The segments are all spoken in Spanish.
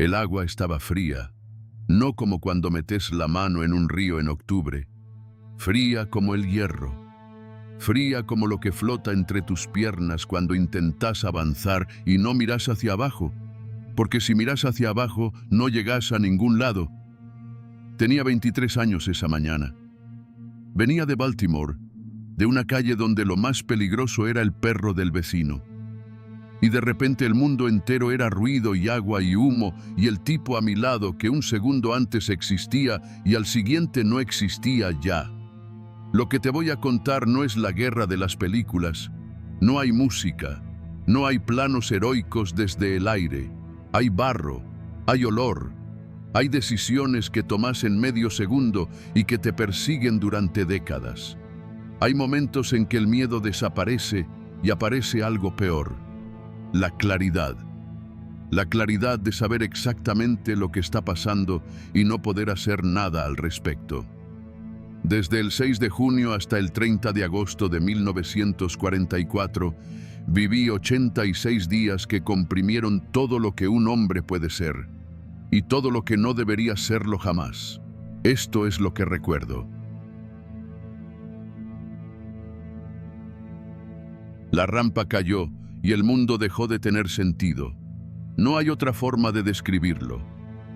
El agua estaba fría, no como cuando metes la mano en un río en octubre, fría como el hierro, fría como lo que flota entre tus piernas cuando intentas avanzar y no miras hacia abajo, porque si miras hacia abajo no llegas a ningún lado. Tenía 23 años esa mañana. Venía de Baltimore, de una calle donde lo más peligroso era el perro del vecino. Y de repente el mundo entero era ruido y agua y humo, y el tipo a mi lado que un segundo antes existía y al siguiente no existía ya. Lo que te voy a contar no es la guerra de las películas. No hay música, no hay planos heroicos desde el aire. Hay barro, hay olor, hay decisiones que tomas en medio segundo y que te persiguen durante décadas. Hay momentos en que el miedo desaparece y aparece algo peor. La claridad. La claridad de saber exactamente lo que está pasando y no poder hacer nada al respecto. Desde el 6 de junio hasta el 30 de agosto de 1944, viví 86 días que comprimieron todo lo que un hombre puede ser y todo lo que no debería serlo jamás. Esto es lo que recuerdo. La rampa cayó y el mundo dejó de tener sentido. No hay otra forma de describirlo.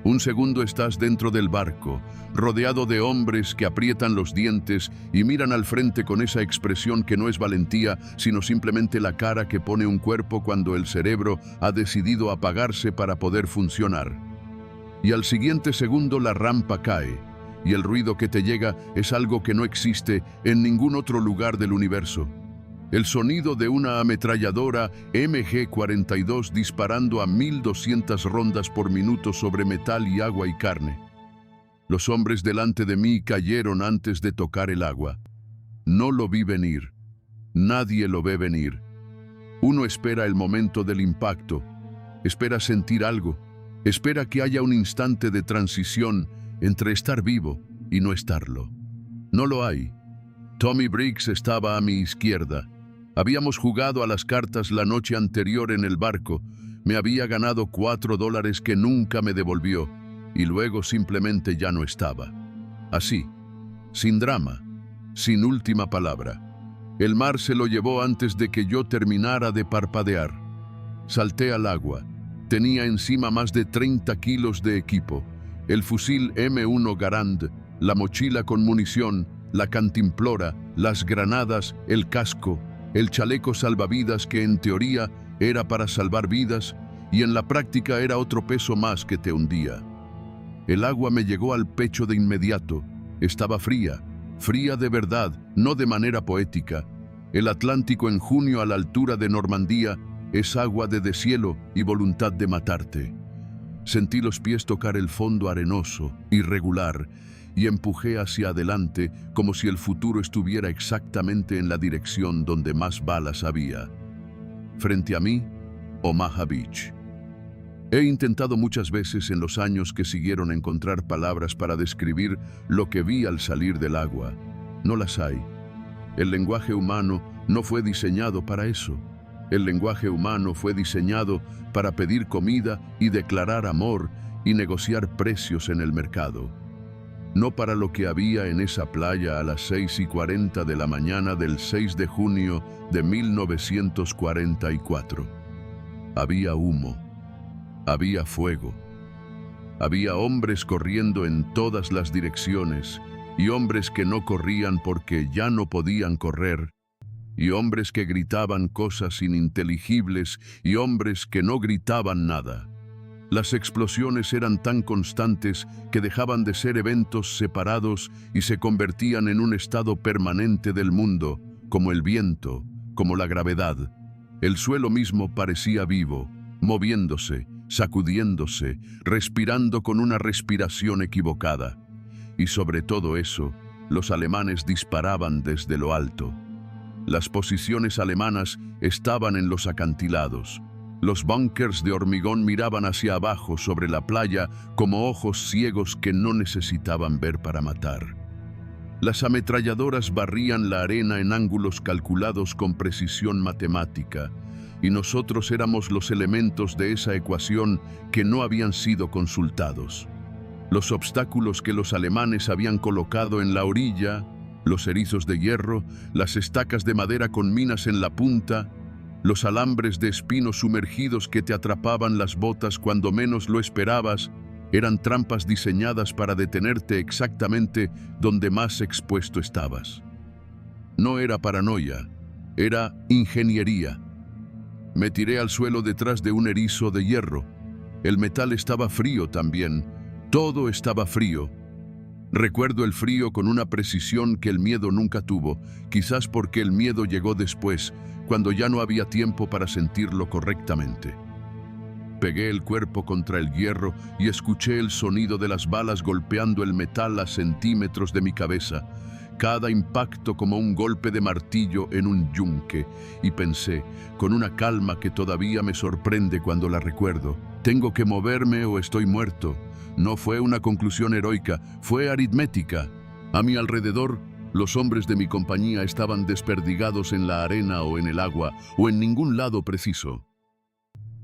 Un segundo estás dentro del barco, rodeado de hombres que aprietan los dientes y miran al frente con esa expresión que no es valentía, sino simplemente la cara que pone un cuerpo cuando el cerebro ha decidido apagarse para poder funcionar. Y al siguiente segundo la rampa cae, y el ruido que te llega es algo que no existe en ningún otro lugar del universo. El sonido de una ametralladora MG-42 disparando a 1200 rondas por minuto sobre metal y agua y carne. Los hombres delante de mí cayeron antes de tocar el agua. No lo vi venir. Nadie lo ve venir. Uno espera el momento del impacto. Espera sentir algo. Espera que haya un instante de transición entre estar vivo y no estarlo. No lo hay. Tommy Briggs estaba a mi izquierda. Habíamos jugado a las cartas la noche anterior en el barco. Me había ganado $4 que nunca me devolvió y luego simplemente ya no estaba. Así, sin drama, sin última palabra. El mar se lo llevó antes de que yo terminara de parpadear. Salté al agua. Tenía encima más de 30 kilos de equipo. El fusil M1 Garand, la mochila con munición, la cantimplora, las granadas, el casco, el chaleco salvavidas que en teoría era para salvar vidas y en la práctica era otro peso más que te hundía. El agua me llegó al pecho de inmediato. Estaba fría, fría de verdad, no de manera poética. El Atlántico en junio a la altura de Normandía es agua de deshielo y voluntad de matarte. Sentí los pies tocar el fondo arenoso, irregular, y empujé hacia adelante como si el futuro estuviera exactamente en la dirección donde más balas había. Frente a mí, Omaha Beach. He intentado muchas veces en los años que siguieron encontrar palabras para describir lo que vi al salir del agua. No las hay. El lenguaje humano no fue diseñado para eso. El lenguaje humano fue diseñado para pedir comida y declarar amor y negociar precios en el mercado. No para lo que había en esa playa a las 6:40 de la mañana del 6 de junio de 1944. Había humo, había fuego, había hombres corriendo en todas las direcciones y hombres que no corrían porque ya no podían correr, y hombres que gritaban cosas ininteligibles y hombres que no gritaban nada. Las explosiones eran tan constantes que dejaban de ser eventos separados y se convertían en un estado permanente del mundo, como el viento, como la gravedad. El suelo mismo parecía vivo, moviéndose, sacudiéndose, respirando con una respiración equivocada. Y sobre todo eso, los alemanes disparaban desde lo alto. Las posiciones alemanas estaban en los acantilados. Los búnkers de hormigón miraban hacia abajo sobre la playa como ojos ciegos que no necesitaban ver para matar. Las ametralladoras barrían la arena en ángulos calculados con precisión matemática. y nosotros éramos los elementos de esa ecuación que no habían sido consultados. Los obstáculos que los alemanes habían colocado en la orilla, los erizos de hierro, las estacas de madera con minas en la punta, los alambres de espino sumergidos que te atrapaban las botas cuando menos lo esperabas, eran trampas diseñadas para detenerte exactamente donde más expuesto estabas. No era paranoia, era ingeniería. Me tiré al suelo detrás de un erizo de hierro. El metal estaba frío también, todo estaba frío. Recuerdo el frío con una precisión que el miedo nunca tuvo, quizás porque el miedo llegó después, cuando ya no había tiempo para sentirlo correctamente. Pegué el cuerpo contra el hierro y escuché el sonido de las balas golpeando el metal a centímetros de mi cabeza, cada impacto como un golpe de martillo en un yunque, y pensé, con una calma que todavía me sorprende cuando la recuerdo, ¿tengo que moverme o estoy muerto? No fue una conclusión heroica, fue aritmética. A mi alrededor, los hombres de mi compañía estaban desperdigados en la arena o en el agua, o en ningún lado preciso.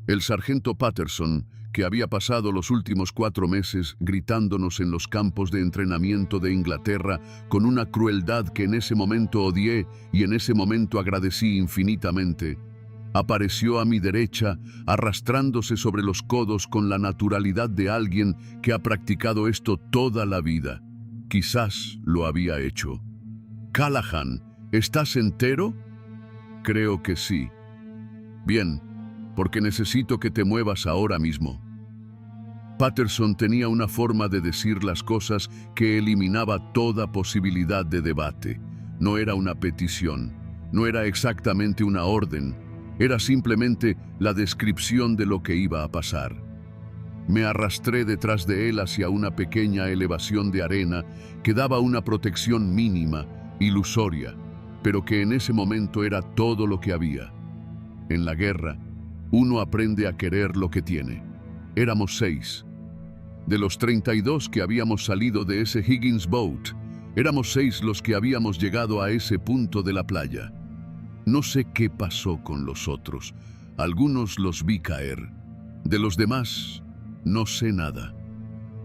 El sargento Patterson, que había pasado los últimos 4 meses gritándonos en los campos de entrenamiento de Inglaterra con una crueldad que en ese momento odié y en ese momento agradecí infinitamente, apareció a mi derecha arrastrándose sobre los codos con la naturalidad de alguien que ha practicado esto toda la vida. Quizás lo había hecho. «Callahan, ¿estás entero?» «Creo que sí». «Bien, porque necesito que te muevas ahora mismo». Patterson tenía una forma de decir las cosas que eliminaba toda posibilidad de debate. No era una petición, no era exactamente una orden, era simplemente la descripción de lo que iba a pasar. Me arrastré detrás de él hacia una pequeña elevación de arena que daba una protección mínima, ilusoria, pero que en ese momento era todo lo que había. En la guerra, uno aprende a querer lo que tiene. Éramos 6. De los 32 que habíamos salido de ese Higgins Boat, éramos 6 los que habíamos llegado a ese punto de la playa. No sé qué pasó con los otros. Algunos los vi caer. De los demás, no sé nada.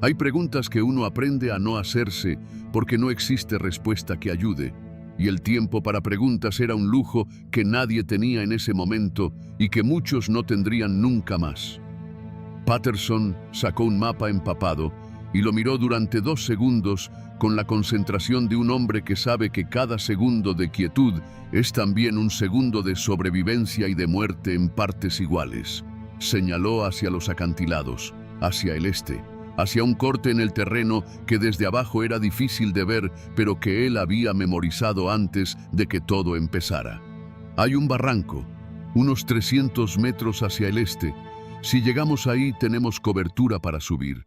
Hay preguntas que uno aprende a no hacerse porque no existe respuesta que ayude. Y el tiempo para preguntas era un lujo que nadie tenía en ese momento y que muchos no tendrían nunca más. Patterson sacó un mapa empapado y lo miró durante 2 segundos con la concentración de un hombre que sabe que cada segundo de quietud es también un segundo de sobrevivencia y de muerte en partes iguales. Señaló hacia los acantilados, hacia el este, hacia un corte en el terreno que desde abajo era difícil de ver, pero que él había memorizado antes de que todo empezara. Hay un barranco, unos 300 metros hacia el este. Si llegamos ahí, tenemos cobertura para subir.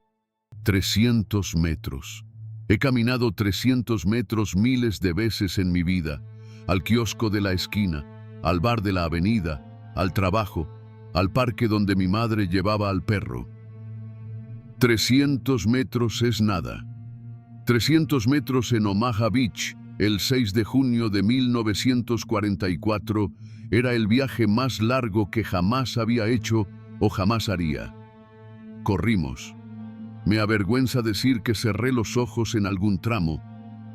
300 metros. He caminado 300 metros miles de veces en mi vida, al kiosco de la esquina, al bar de la avenida, al trabajo, al parque donde mi madre llevaba al perro. 300 metros es nada. 300 metros en Omaha Beach, el 6 de junio de 1944, era el viaje más largo que jamás había hecho o jamás haría. Corrimos. Me avergüenza decir que cerré los ojos en algún tramo.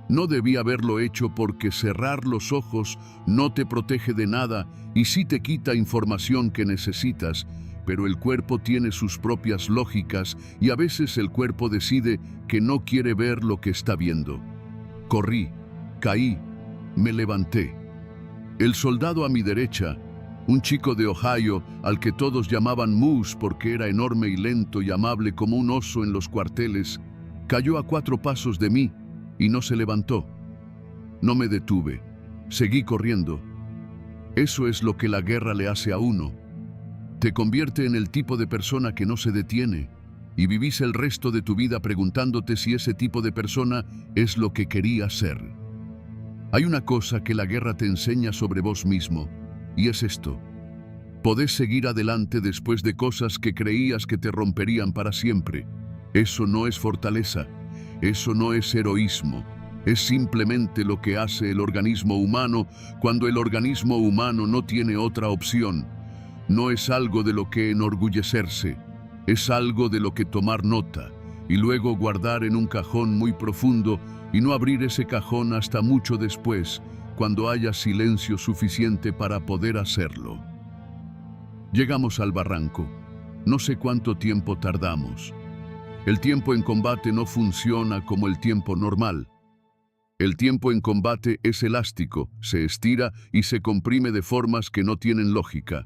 No debí haberlo hecho porque cerrar los ojos no te protege de nada y sí te quita información que necesitas, pero el cuerpo tiene sus propias lógicas y a veces el cuerpo decide que no quiere ver lo que está viendo. Corrí, caí, me levanté. El soldado a mi derecha, un chico de Ohio al que todos llamaban Moose porque era enorme y lento y amable como un oso en los cuarteles, cayó a 4 pasos de mí y no se levantó. No me detuve, seguí corriendo. Eso es lo que la guerra le hace a uno. Te convierte en el tipo de persona que no se detiene y vivís el resto de tu vida preguntándote si ese tipo de persona es lo que querías ser. Hay una cosa que la guerra te enseña sobre vos mismo, y es esto: podés seguir adelante después de cosas que creías que te romperían para siempre. Eso no es fortaleza, eso no es heroísmo, es simplemente lo que hace el organismo humano cuando el organismo humano no tiene otra opción. No es algo de lo que enorgullecerse, es algo de lo que tomar nota y luego guardar en un cajón muy profundo y no abrir ese cajón hasta mucho después, cuando haya silencio suficiente para poder hacerlo. Llegamos al barranco. No sé cuánto tiempo tardamos. El tiempo en combate no funciona como el tiempo normal. El tiempo en combate es elástico, se estira y se comprime de formas que no tienen lógica.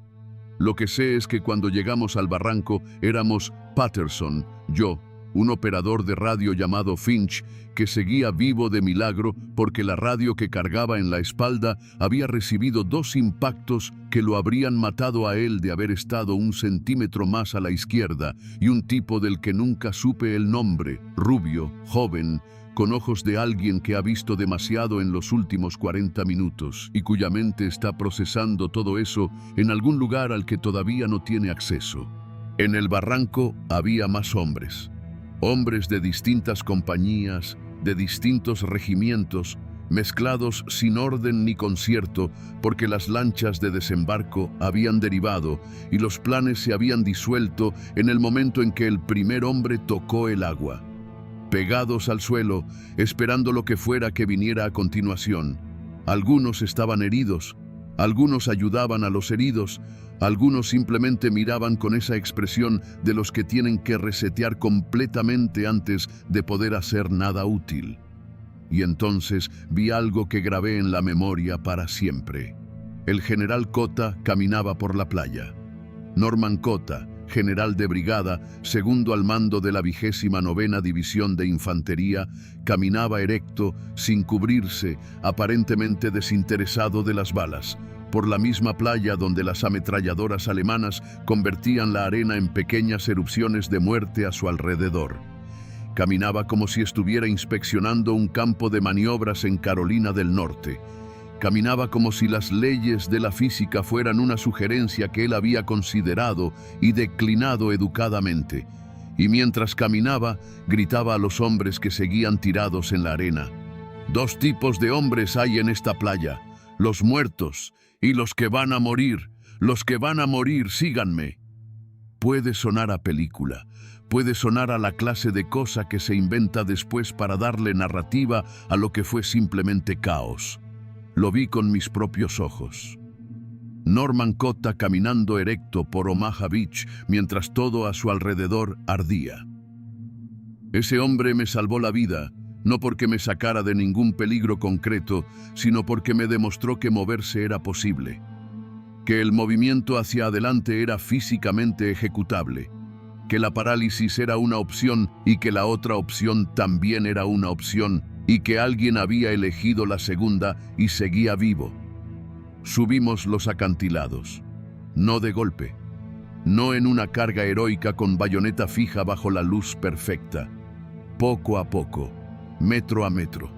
Lo que sé es que cuando llegamos al barranco éramos Patterson, yo, un operador de radio llamado Finch, que seguía vivo de milagro porque la radio que cargaba en la espalda había recibido 2 impactos que lo habrían matado a él de haber estado 1 centímetro más a la izquierda, y un tipo del que nunca supe el nombre, rubio, joven, con ojos de alguien que ha visto demasiado en los últimos 40 minutos y cuya mente está procesando todo eso en algún lugar al que todavía no tiene acceso. En el barranco había más hombres. Hombres de distintas compañías, de distintos regimientos, mezclados sin orden ni concierto, porque las lanchas de desembarco habían derivado y los planes se habían disuelto en el momento en que el primer hombre tocó el agua. Pegados al suelo, esperando lo que fuera que viniera a continuación. Algunos estaban heridos, algunos ayudaban a los heridos, algunos simplemente miraban con esa expresión de los que tienen que resetear completamente antes de poder hacer nada útil. Y entonces vi algo que grabé en la memoria para siempre. El general Cota caminaba por la playa. Norman Cota, general de brigada, segundo al mando de la 29ª División de Infantería, caminaba erecto, sin cubrirse, aparentemente desinteresado de las balas, por la misma playa donde las ametralladoras alemanas convertían la arena en pequeñas erupciones de muerte a su alrededor. Caminaba como si estuviera inspeccionando un campo de maniobras en Carolina del Norte. Caminaba como si las leyes de la física fueran una sugerencia que él había considerado y declinado educadamente. Y mientras caminaba, gritaba a los hombres que seguían tirados en la arena: 2 tipos de hombres hay en esta playa, los muertos y los que van a morir. Los que van a morir, síganme. Puede sonar a película, puede sonar a la clase de cosa que se inventa después para darle narrativa a lo que fue simplemente caos. Lo vi con mis propios ojos. Norman Cota caminando erecto por Omaha Beach mientras todo a su alrededor ardía. Ese hombre me salvó la vida, no porque me sacara de ningún peligro concreto, sino porque me demostró que moverse era posible, que el movimiento hacia adelante era físicamente ejecutable, que la parálisis era una opción y que la otra opción también era una opción, y que alguien había elegido la segunda y seguía vivo. Subimos los acantilados, no de golpe, no en una carga heroica con bayoneta fija bajo la luz perfecta, poco a poco, metro a metro,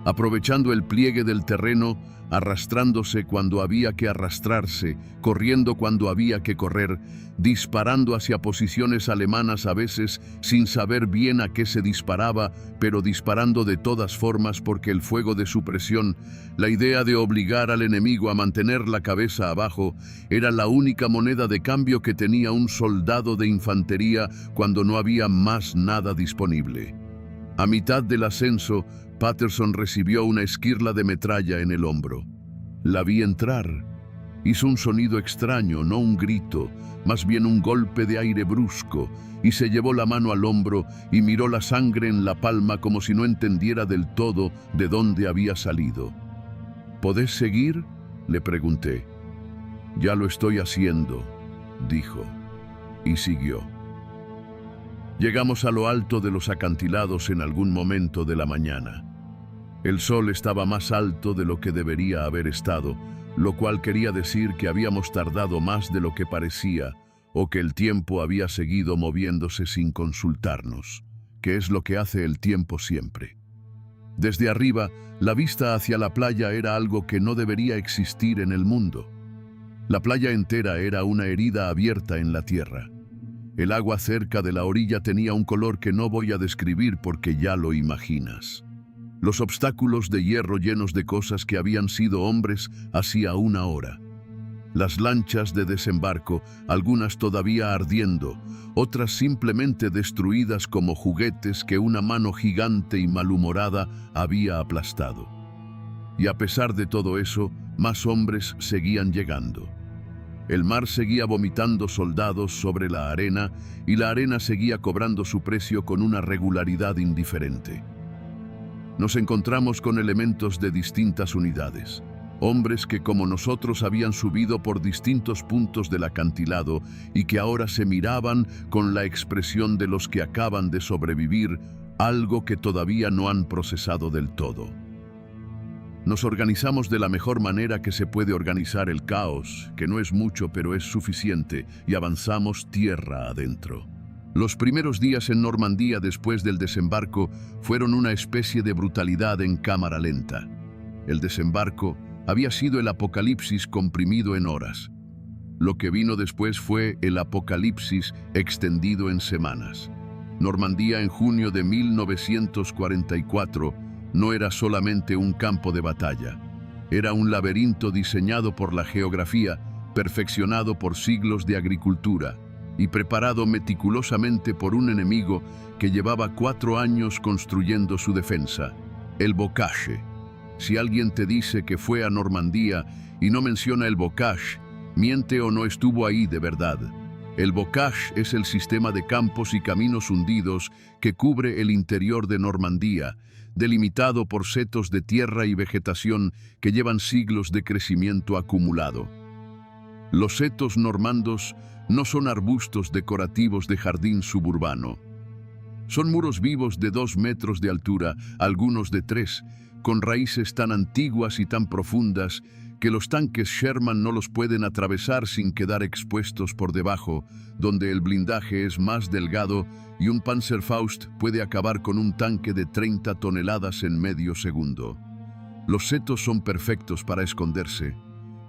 aprovechando el pliegue del terreno, arrastrándose cuando había que arrastrarse, corriendo cuando había que correr, disparando hacia posiciones alemanas a veces sin saber bien a qué se disparaba, pero disparando de todas formas porque el fuego de supresión, la idea de obligar al enemigo a mantener la cabeza abajo, era la única moneda de cambio que tenía un soldado de infantería cuando no había más nada disponible. A mitad del ascenso, Patterson recibió una esquirla de metralla en el hombro. La vi entrar. Hizo un sonido extraño, no un grito, más bien un golpe de aire brusco, y se llevó la mano al hombro y miró la sangre en la palma como si no entendiera del todo de dónde había salido. ¿Podés seguir?, le pregunté. Ya lo estoy haciendo, dijo, y siguió. Llegamos a lo alto de los acantilados en algún momento de la mañana. El sol estaba más alto de lo que debería haber estado, lo cual quería decir que habíamos tardado más de lo que parecía, o que el tiempo había seguido moviéndose sin consultarnos, que es lo que hace el tiempo siempre. Desde arriba, la vista hacia la playa era algo que no debería existir en el mundo. La playa entera era una herida abierta en la tierra. El agua cerca de la orilla tenía un color que no voy a describir porque ya lo imaginas. Los obstáculos de hierro llenos de cosas que habían sido hombres hacía una hora. Las lanchas de desembarco, algunas todavía ardiendo, otras simplemente destruidas como juguetes que una mano gigante y malhumorada había aplastado. Y a pesar de todo eso, más hombres seguían llegando. El mar seguía vomitando soldados sobre la arena y la arena seguía cobrando su precio con una regularidad indiferente. Nos encontramos con elementos de distintas unidades. Hombres que como nosotros habían subido por distintos puntos del acantilado y que ahora se miraban con la expresión de los que acaban de sobrevivir, algo que todavía no han procesado del todo. Nos organizamos de la mejor manera que se puede organizar el caos, que no es mucho pero es suficiente, y avanzamos tierra adentro. Los primeros días en Normandía después del desembarco fueron una especie de brutalidad en cámara lenta. El desembarco había sido el apocalipsis comprimido en horas. Lo que vino después fue el apocalipsis extendido en semanas. Normandía en junio de 1944 no era solamente un campo de batalla. Era un laberinto diseñado por la geografía, perfeccionado por siglos de agricultura y preparado meticulosamente por un enemigo que llevaba 4 años construyendo su defensa, el Bocage. Si alguien te dice que fue a Normandía y no menciona el Bocage, miente o no estuvo ahí de verdad. El Bocage es el sistema de campos y caminos hundidos que cubre el interior de Normandía, delimitado por setos de tierra y vegetación que llevan siglos de crecimiento acumulado. Los setos normandos no son arbustos decorativos de jardín suburbano. Son muros vivos de 2 metros de altura, algunos de 3, con raíces tan antiguas y tan profundas que los tanques Sherman no los pueden atravesar sin quedar expuestos por debajo, donde el blindaje es más delgado y un Panzerfaust puede acabar con un tanque de 30 toneladas en medio segundo. Los setos son perfectos para esconderse,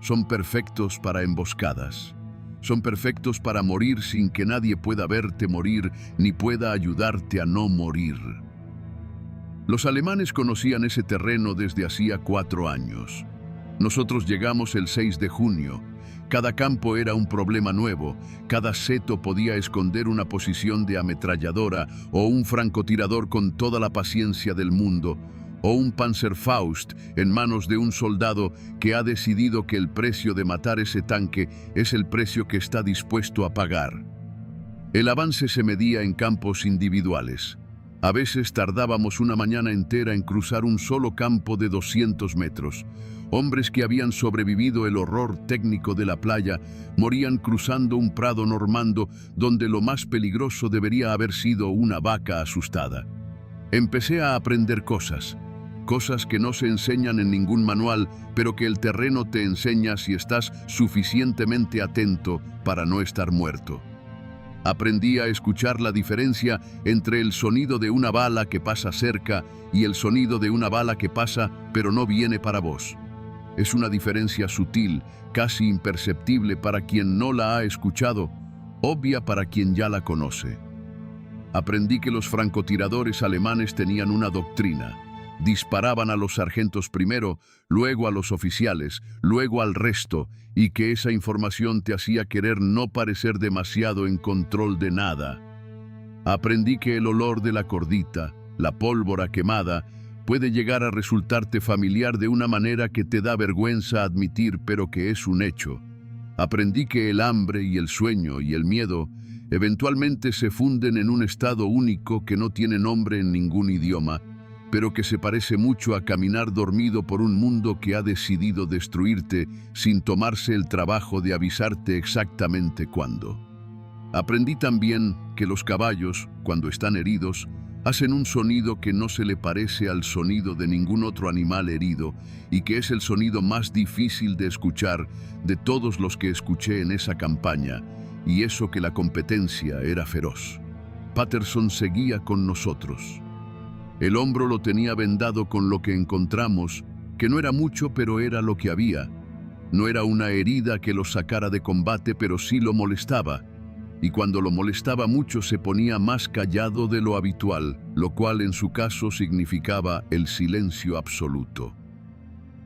son perfectos para emboscadas, son perfectos para morir sin que nadie pueda verte morir ni pueda ayudarte a no morir. Los alemanes conocían ese terreno desde hacía 4 años. Nosotros llegamos el 6 de junio. Cada campo era un problema nuevo. Cada seto podía esconder una posición de ametralladora o un francotirador con toda la paciencia del mundo, o un Panzerfaust en manos de un soldado que ha decidido que el precio de matar ese tanque es el precio que está dispuesto a pagar. El avance se medía en campos individuales. A veces tardábamos una mañana entera en cruzar un solo campo de 200 metros. Hombres que habían sobrevivido el horror técnico de la playa morían cruzando un prado normando donde lo más peligroso debería haber sido una vaca asustada. Empecé a aprender cosas que no se enseñan en ningún manual, pero que el terreno te enseña si estás suficientemente atento para no estar muerto. Aprendí a escuchar la diferencia entre el sonido de una bala que pasa cerca y el sonido de una bala que pasa pero no viene para vos. Es una diferencia sutil, casi imperceptible para quien no la ha escuchado, obvia para quien ya la conoce. Aprendí que los francotiradores alemanes tenían una doctrina. Disparaban a los sargentos primero, luego a los oficiales, luego al resto, y que esa información te hacía querer no parecer demasiado en control de nada. Aprendí que el olor de la cordita, la pólvora quemada, puede llegar a resultarte familiar de una manera que te da vergüenza admitir, pero que es un hecho. Aprendí que el hambre y el sueño y el miedo eventualmente se funden en un estado único que no tiene nombre en ningún idioma, pero que se parece mucho a caminar dormido por un mundo que ha decidido destruirte sin tomarse el trabajo de avisarte exactamente cuándo. Aprendí también que los caballos, cuando están heridos, hacen un sonido que no se le parece al sonido de ningún otro animal herido y que es el sonido más difícil de escuchar de todos los que escuché en esa campaña, y eso que la competencia era feroz. Patterson seguía con nosotros. El hombro lo tenía vendado con lo que encontramos, que no era mucho, pero era lo que había. No era una herida que lo sacara de combate, pero sí lo molestaba. Y cuando lo molestaba mucho se ponía más callado de lo habitual, lo cual en su caso significaba el silencio absoluto.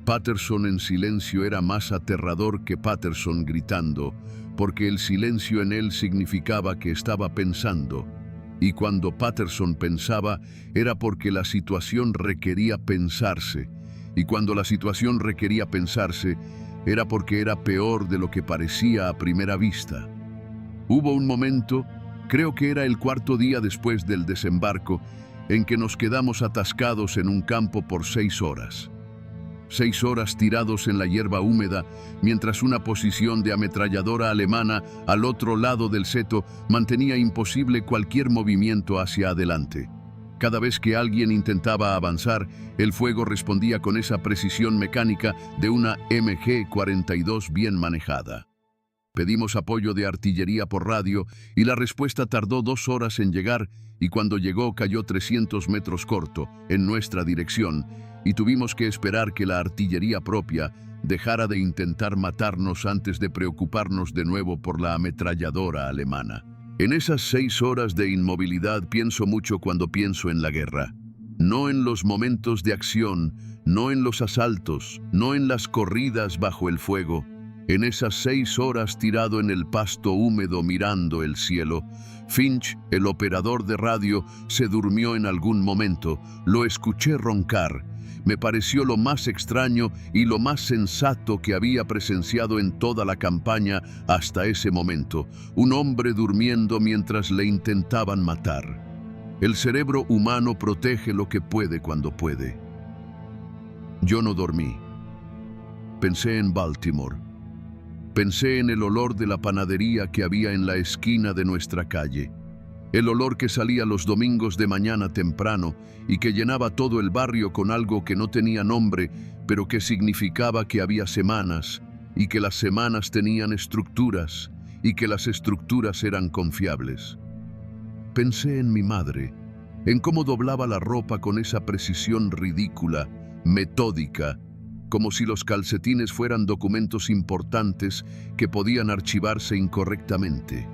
Patterson en silencio era más aterrador que Patterson gritando, porque el silencio en él significaba que estaba pensando. Y cuando Patterson pensaba, era porque la situación requería pensarse. Y cuando la situación requería pensarse, era porque era peor de lo que parecía a primera vista. Hubo un momento, creo que era el cuarto día después del desembarco, en que nos quedamos atascados en un campo por 6 horas. 6 horas tirados en la hierba húmeda, mientras una posición de ametralladora alemana al otro lado del seto mantenía imposible cualquier movimiento hacia adelante. Cada vez que alguien intentaba avanzar, el fuego respondía con esa precisión mecánica de una MG-42 bien manejada. Pedimos apoyo de artillería por radio y la respuesta tardó 2 horas en llegar, y cuando llegó cayó 300 metros corto, en nuestra dirección, y tuvimos que esperar que la artillería propia dejara de intentar matarnos antes de preocuparnos de nuevo por la ametralladora alemana. En esas 6 horas de inmovilidad pienso mucho cuando pienso en la guerra. No en los momentos de acción, no en los asaltos, no en las corridas bajo el fuego. En esas 6 horas tirado en el pasto húmedo mirando el cielo, Finch, el operador de radio, se durmió en algún momento. Lo escuché roncar. Me pareció lo más extraño y lo más sensato que había presenciado en toda la campaña hasta ese momento. Un hombre durmiendo mientras le intentaban matar. El cerebro humano protege lo que puede cuando puede. Yo no dormí. Pensé en Baltimore. Pensé en el olor de la panadería que había en la esquina de nuestra calle. El olor que salía los domingos de mañana temprano y que llenaba todo el barrio con algo que no tenía nombre, pero que significaba que había semanas, y que las semanas tenían estructuras, y que las estructuras eran confiables. Pensé en mi madre, en cómo doblaba la ropa con esa precisión ridícula, metódica, como si los calcetines fueran documentos importantes que podían archivarse incorrectamente.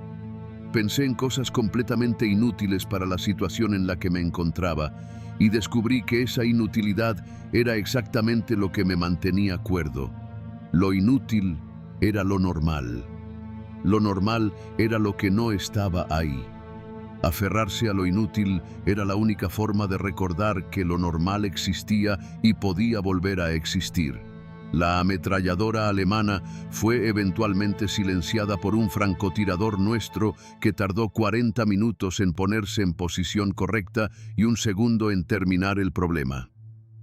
Pensé en cosas completamente inútiles para la situación en la que me encontraba y descubrí que esa inutilidad era exactamente lo que me mantenía cuerdo. Lo inútil era lo normal. Lo normal era lo que no estaba ahí. Aferrarse a lo inútil era la única forma de recordar que lo normal existía y podía volver a existir. La ametralladora alemana fue eventualmente silenciada por un francotirador nuestro que tardó 40 minutos en ponerse en posición correcta y 1 segundo en terminar el problema.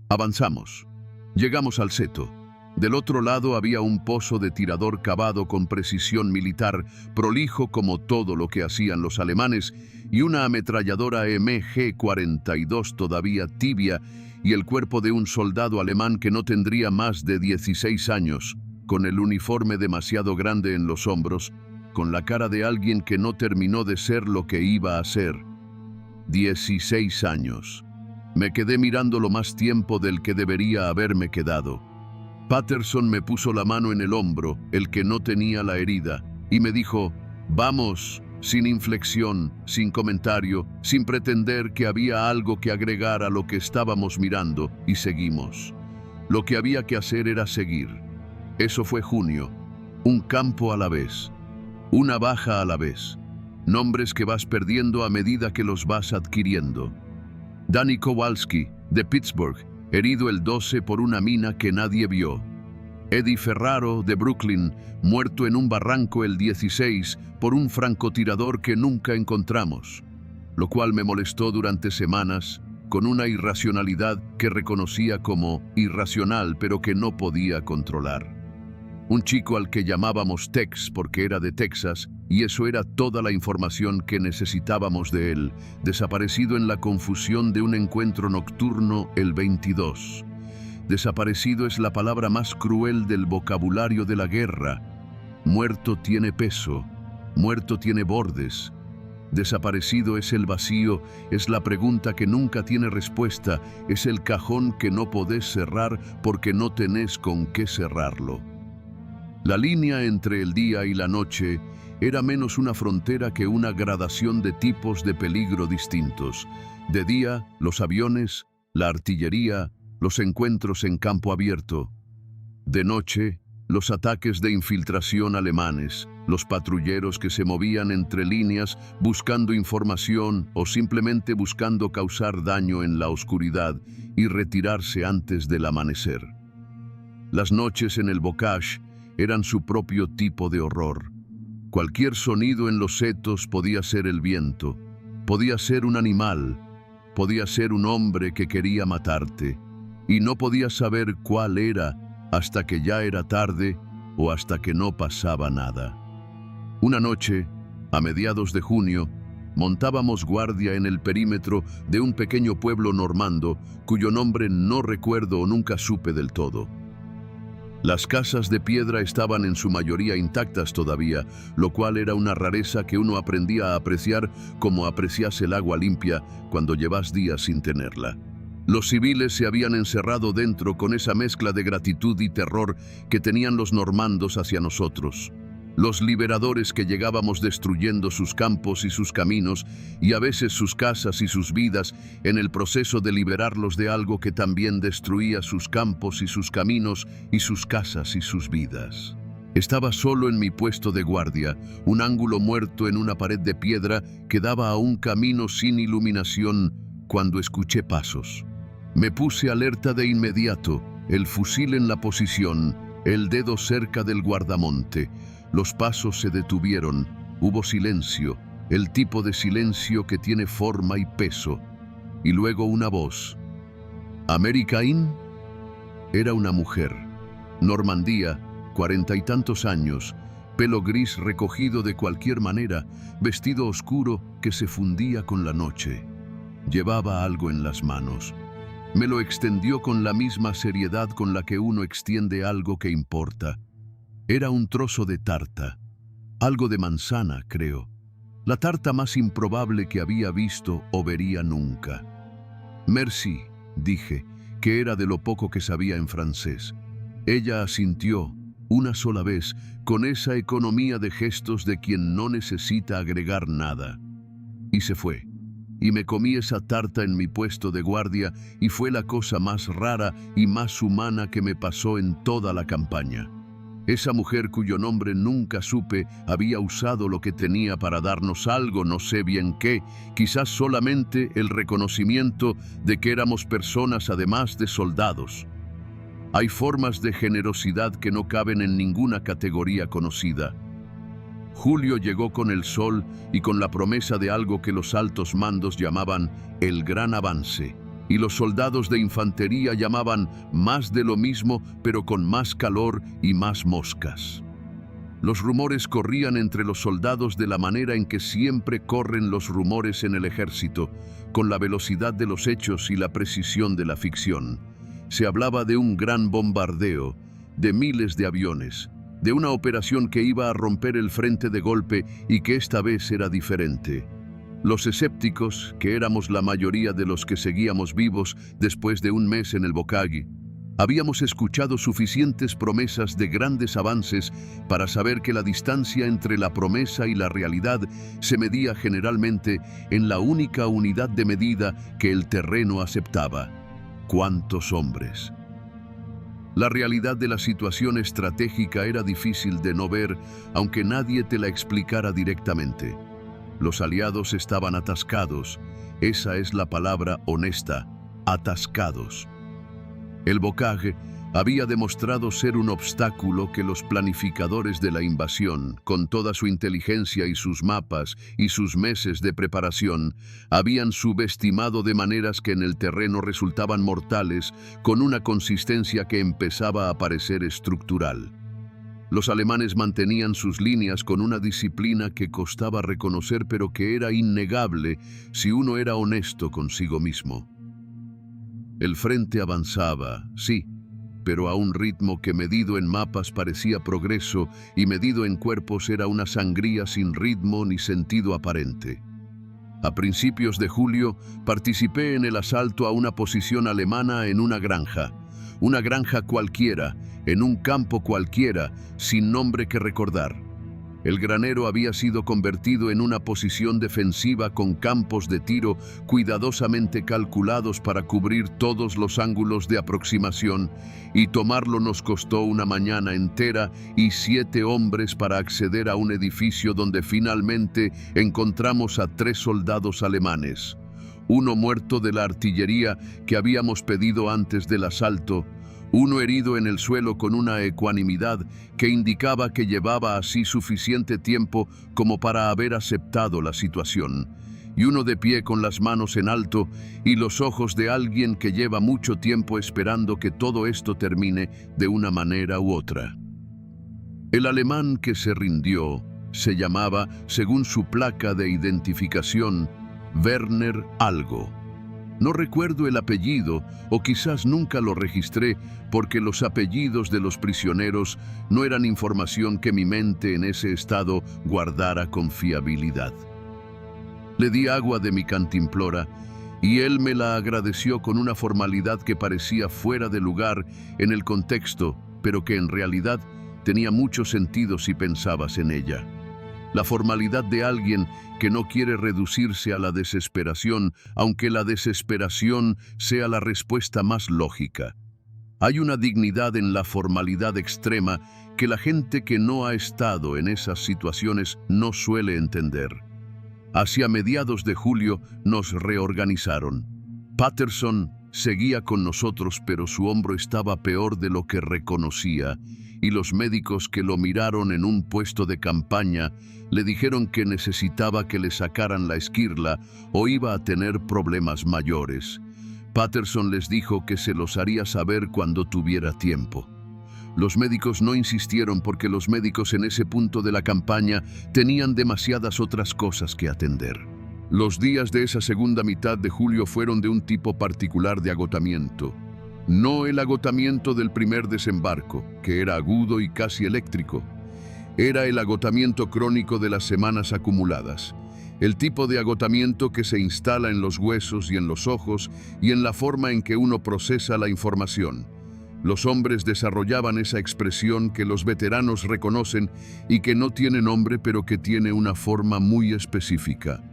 Avanzamos. Llegamos al seto. Del otro lado había un pozo de tirador cavado con precisión militar, prolijo como todo lo que hacían los alemanes, y una ametralladora MG-42 todavía tibia, y el cuerpo de un soldado alemán que no tendría más de 16 años, con el uniforme demasiado grande en los hombros, con la cara de alguien que no terminó de ser lo que iba a ser. 16 años. Me quedé mirándolo más tiempo del que debería haberme quedado. Patterson me puso la mano en el hombro, el que no tenía la herida, y me dijo, «Vamos», sin inflexión, sin comentario, sin pretender que había algo que agregar a lo que estábamos mirando, y seguimos. Lo que había que hacer era seguir. Eso fue junio. Un campo a la vez. Una baja a la vez. Nombres que vas perdiendo a medida que los vas adquiriendo. Danny Kowalski, de Pittsburgh, herido el 12 por una mina que nadie vio. Eddie Ferraro, de Brooklyn, muerto en un barranco el 16 por un francotirador que nunca encontramos, lo cual me molestó durante semanas, con una irracionalidad que reconocía como irracional pero que no podía controlar. Un chico al que llamábamos Tex porque era de Texas, y eso era toda la información que necesitábamos de él, desaparecido en la confusión de un encuentro nocturno el 22. Desaparecido es la palabra más cruel del vocabulario de la guerra. Muerto tiene peso, muerto tiene bordes. Desaparecido es el vacío, es la pregunta que nunca tiene respuesta, es el cajón que no podés cerrar porque no tenés con qué cerrarlo. La línea entre el día y la noche era menos una frontera que una gradación de tipos de peligro distintos. De día, los aviones, la artillería, los encuentros en campo abierto. De noche, los ataques de infiltración alemanes, los patrulleros que se movían entre líneas buscando información o simplemente buscando causar daño en la oscuridad y retirarse antes del amanecer. Las noches en el bocage eran su propio tipo de horror. Cualquier sonido en los setos podía ser el viento, podía ser un animal, podía ser un hombre que quería matarte, y no podías saber cuál era hasta que ya era tarde o hasta que no pasaba nada. Una noche, a mediados de junio, montábamos guardia en el perímetro de un pequeño pueblo normando cuyo nombre no recuerdo o nunca supe del todo. Las casas de piedra estaban en su mayoría intactas todavía, lo cual era una rareza que uno aprendía a apreciar como apreciase el agua limpia cuando llevas días sin tenerla. Los civiles se habían encerrado dentro con esa mezcla de gratitud y terror que tenían los normandos hacia nosotros. Los liberadores que llegábamos destruyendo sus campos y sus caminos, y a veces sus casas y sus vidas, en el proceso de liberarlos de algo que también destruía sus campos y sus caminos y sus casas y sus vidas. Estaba solo en mi puesto de guardia, un ángulo muerto en una pared de piedra que daba a un camino sin iluminación, cuando escuché pasos. Me puse alerta de inmediato, el fusil en la posición, el dedo cerca del guardamonte. Los pasos se detuvieron, hubo silencio, el tipo de silencio que tiene forma y peso, y luego una voz. ¿América Inn? Era una mujer. Normandía, 40 y tantos años, pelo gris recogido de cualquier manera, vestido oscuro que se fundía con la noche. Llevaba algo en las manos. Me lo extendió con la misma seriedad con la que uno extiende algo que importa. Era un trozo de tarta, algo de manzana, creo. La tarta más improbable que había visto o vería nunca. «Merci», dije, que era de lo poco que sabía en francés. Ella asintió, una sola vez, con esa economía de gestos de quien no necesita agregar nada. Y se fue. Y me comí esa tarta en mi puesto de guardia y fue la cosa más rara y más humana que me pasó en toda la campaña. Esa mujer cuyo nombre nunca supe había usado lo que tenía para darnos algo, no sé bien qué, quizás solamente el reconocimiento de que éramos personas además de soldados. Hay formas de generosidad que no caben en ninguna categoría conocida. Julio llegó con el sol y con la promesa de algo que los altos mandos llamaban el gran avance, y los soldados de infantería llamaban más de lo mismo, pero con más calor y más moscas. Los rumores corrían entre los soldados de la manera en que siempre corren los rumores en el ejército, con la velocidad de los hechos y la precisión de la ficción. Se hablaba de un gran bombardeo, de miles de aviones, de una operación que iba a romper el frente de golpe y que esta vez era diferente. Los escépticos, que éramos la mayoría de los que seguíamos vivos después de un mes en el bocage, habíamos escuchado suficientes promesas de grandes avances para saber que la distancia entre la promesa y la realidad se medía generalmente en la única unidad de medida que el terreno aceptaba: ¿cuántos hombres? La realidad de la situación estratégica era difícil de no ver, aunque nadie te la explicara directamente. Los aliados estaban atascados, esa es la palabra honesta, atascados. El bocage había demostrado ser un obstáculo que los planificadores de la invasión, con toda su inteligencia y sus mapas y sus meses de preparación, habían subestimado de maneras que en el terreno resultaban mortales, con una consistencia que empezaba a parecer estructural. Los alemanes mantenían sus líneas con una disciplina que costaba reconocer, pero que era innegable si uno era honesto consigo mismo. El frente avanzaba, sí, pero a un ritmo que medido en mapas parecía progreso y medido en cuerpos era una sangría sin ritmo ni sentido aparente. A principios de julio participé en el asalto a una posición alemana en una granja cualquiera, en un campo cualquiera, sin nombre que recordar. El granero había sido convertido en una posición defensiva con campos de tiro cuidadosamente calculados para cubrir todos los ángulos de aproximación, y tomarlo nos costó una mañana entera y 7 hombres para acceder a un edificio donde finalmente encontramos a 3 soldados alemanes. Uno muerto de la artillería que habíamos pedido antes del asalto, uno herido en el suelo con una ecuanimidad que indicaba que llevaba así suficiente tiempo como para haber aceptado la situación, y uno de pie con las manos en alto y los ojos de alguien que lleva mucho tiempo esperando que todo esto termine de una manera u otra. El alemán que se rindió se llamaba, según su placa de identificación, Werner algo. No recuerdo el apellido, o quizás nunca lo registré, porque los apellidos de los prisioneros no eran información que mi mente en ese estado guardara con fiabilidad. Le di agua de mi cantimplora, y él me la agradeció con una formalidad que parecía fuera de lugar en el contexto, pero que en realidad tenía mucho sentido si pensabas en ella. La formalidad de alguien que no quiere reducirse a la desesperación, aunque la desesperación sea la respuesta más lógica. Hay una dignidad en la formalidad extrema que la gente que no ha estado en esas situaciones no suele entender. Hacia mediados de julio nos reorganizaron. Patterson seguía con nosotros, pero su hombro estaba peor de lo que reconocía, y los médicos que lo miraron en un puesto de campaña le dijeron que necesitaba que le sacaran la esquirla o iba a tener problemas mayores. Patterson les dijo que se los haría saber cuando tuviera tiempo. Los médicos no insistieron porque los médicos en ese punto de la campaña tenían demasiadas otras cosas que atender. Los días de esa segunda mitad de julio fueron de un tipo particular de agotamiento. No el agotamiento del primer desembarco, que era agudo y casi eléctrico. Era el agotamiento crónico de las semanas acumuladas. El tipo de agotamiento que se instala en los huesos y en los ojos y en la forma en que uno procesa la información. Los hombres desarrollaban esa expresión que los veteranos reconocen y que no tiene nombre, pero que tiene una forma muy específica.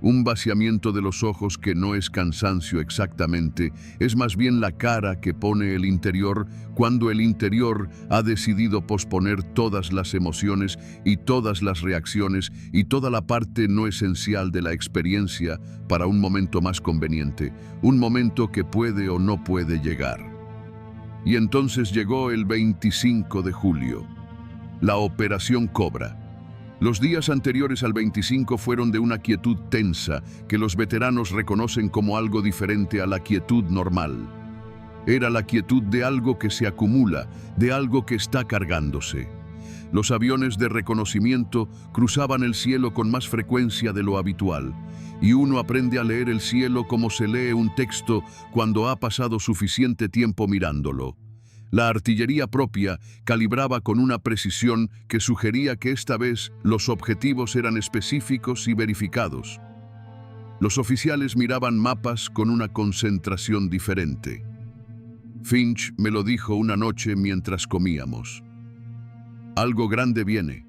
Un vaciamiento de los ojos que no es cansancio exactamente, es más bien la cara que pone el interior cuando el interior ha decidido posponer todas las emociones y todas las reacciones y toda la parte no esencial de la experiencia para un momento más conveniente, un momento que puede o no puede llegar. Y entonces llegó el 25 de julio, la Operación Cobra. Los días anteriores al 25 fueron de una quietud tensa que los veteranos reconocen como algo diferente a la quietud normal. Era la quietud de algo que se acumula, de algo que está cargándose. Los aviones de reconocimiento cruzaban el cielo con más frecuencia de lo habitual, y uno aprende a leer el cielo como se lee un texto cuando ha pasado suficiente tiempo mirándolo. La artillería propia calibraba con una precisión que sugería que esta vez los objetivos eran específicos y verificados. Los oficiales miraban mapas con una concentración diferente. Finch me lo dijo una noche mientras comíamos. Algo grande viene.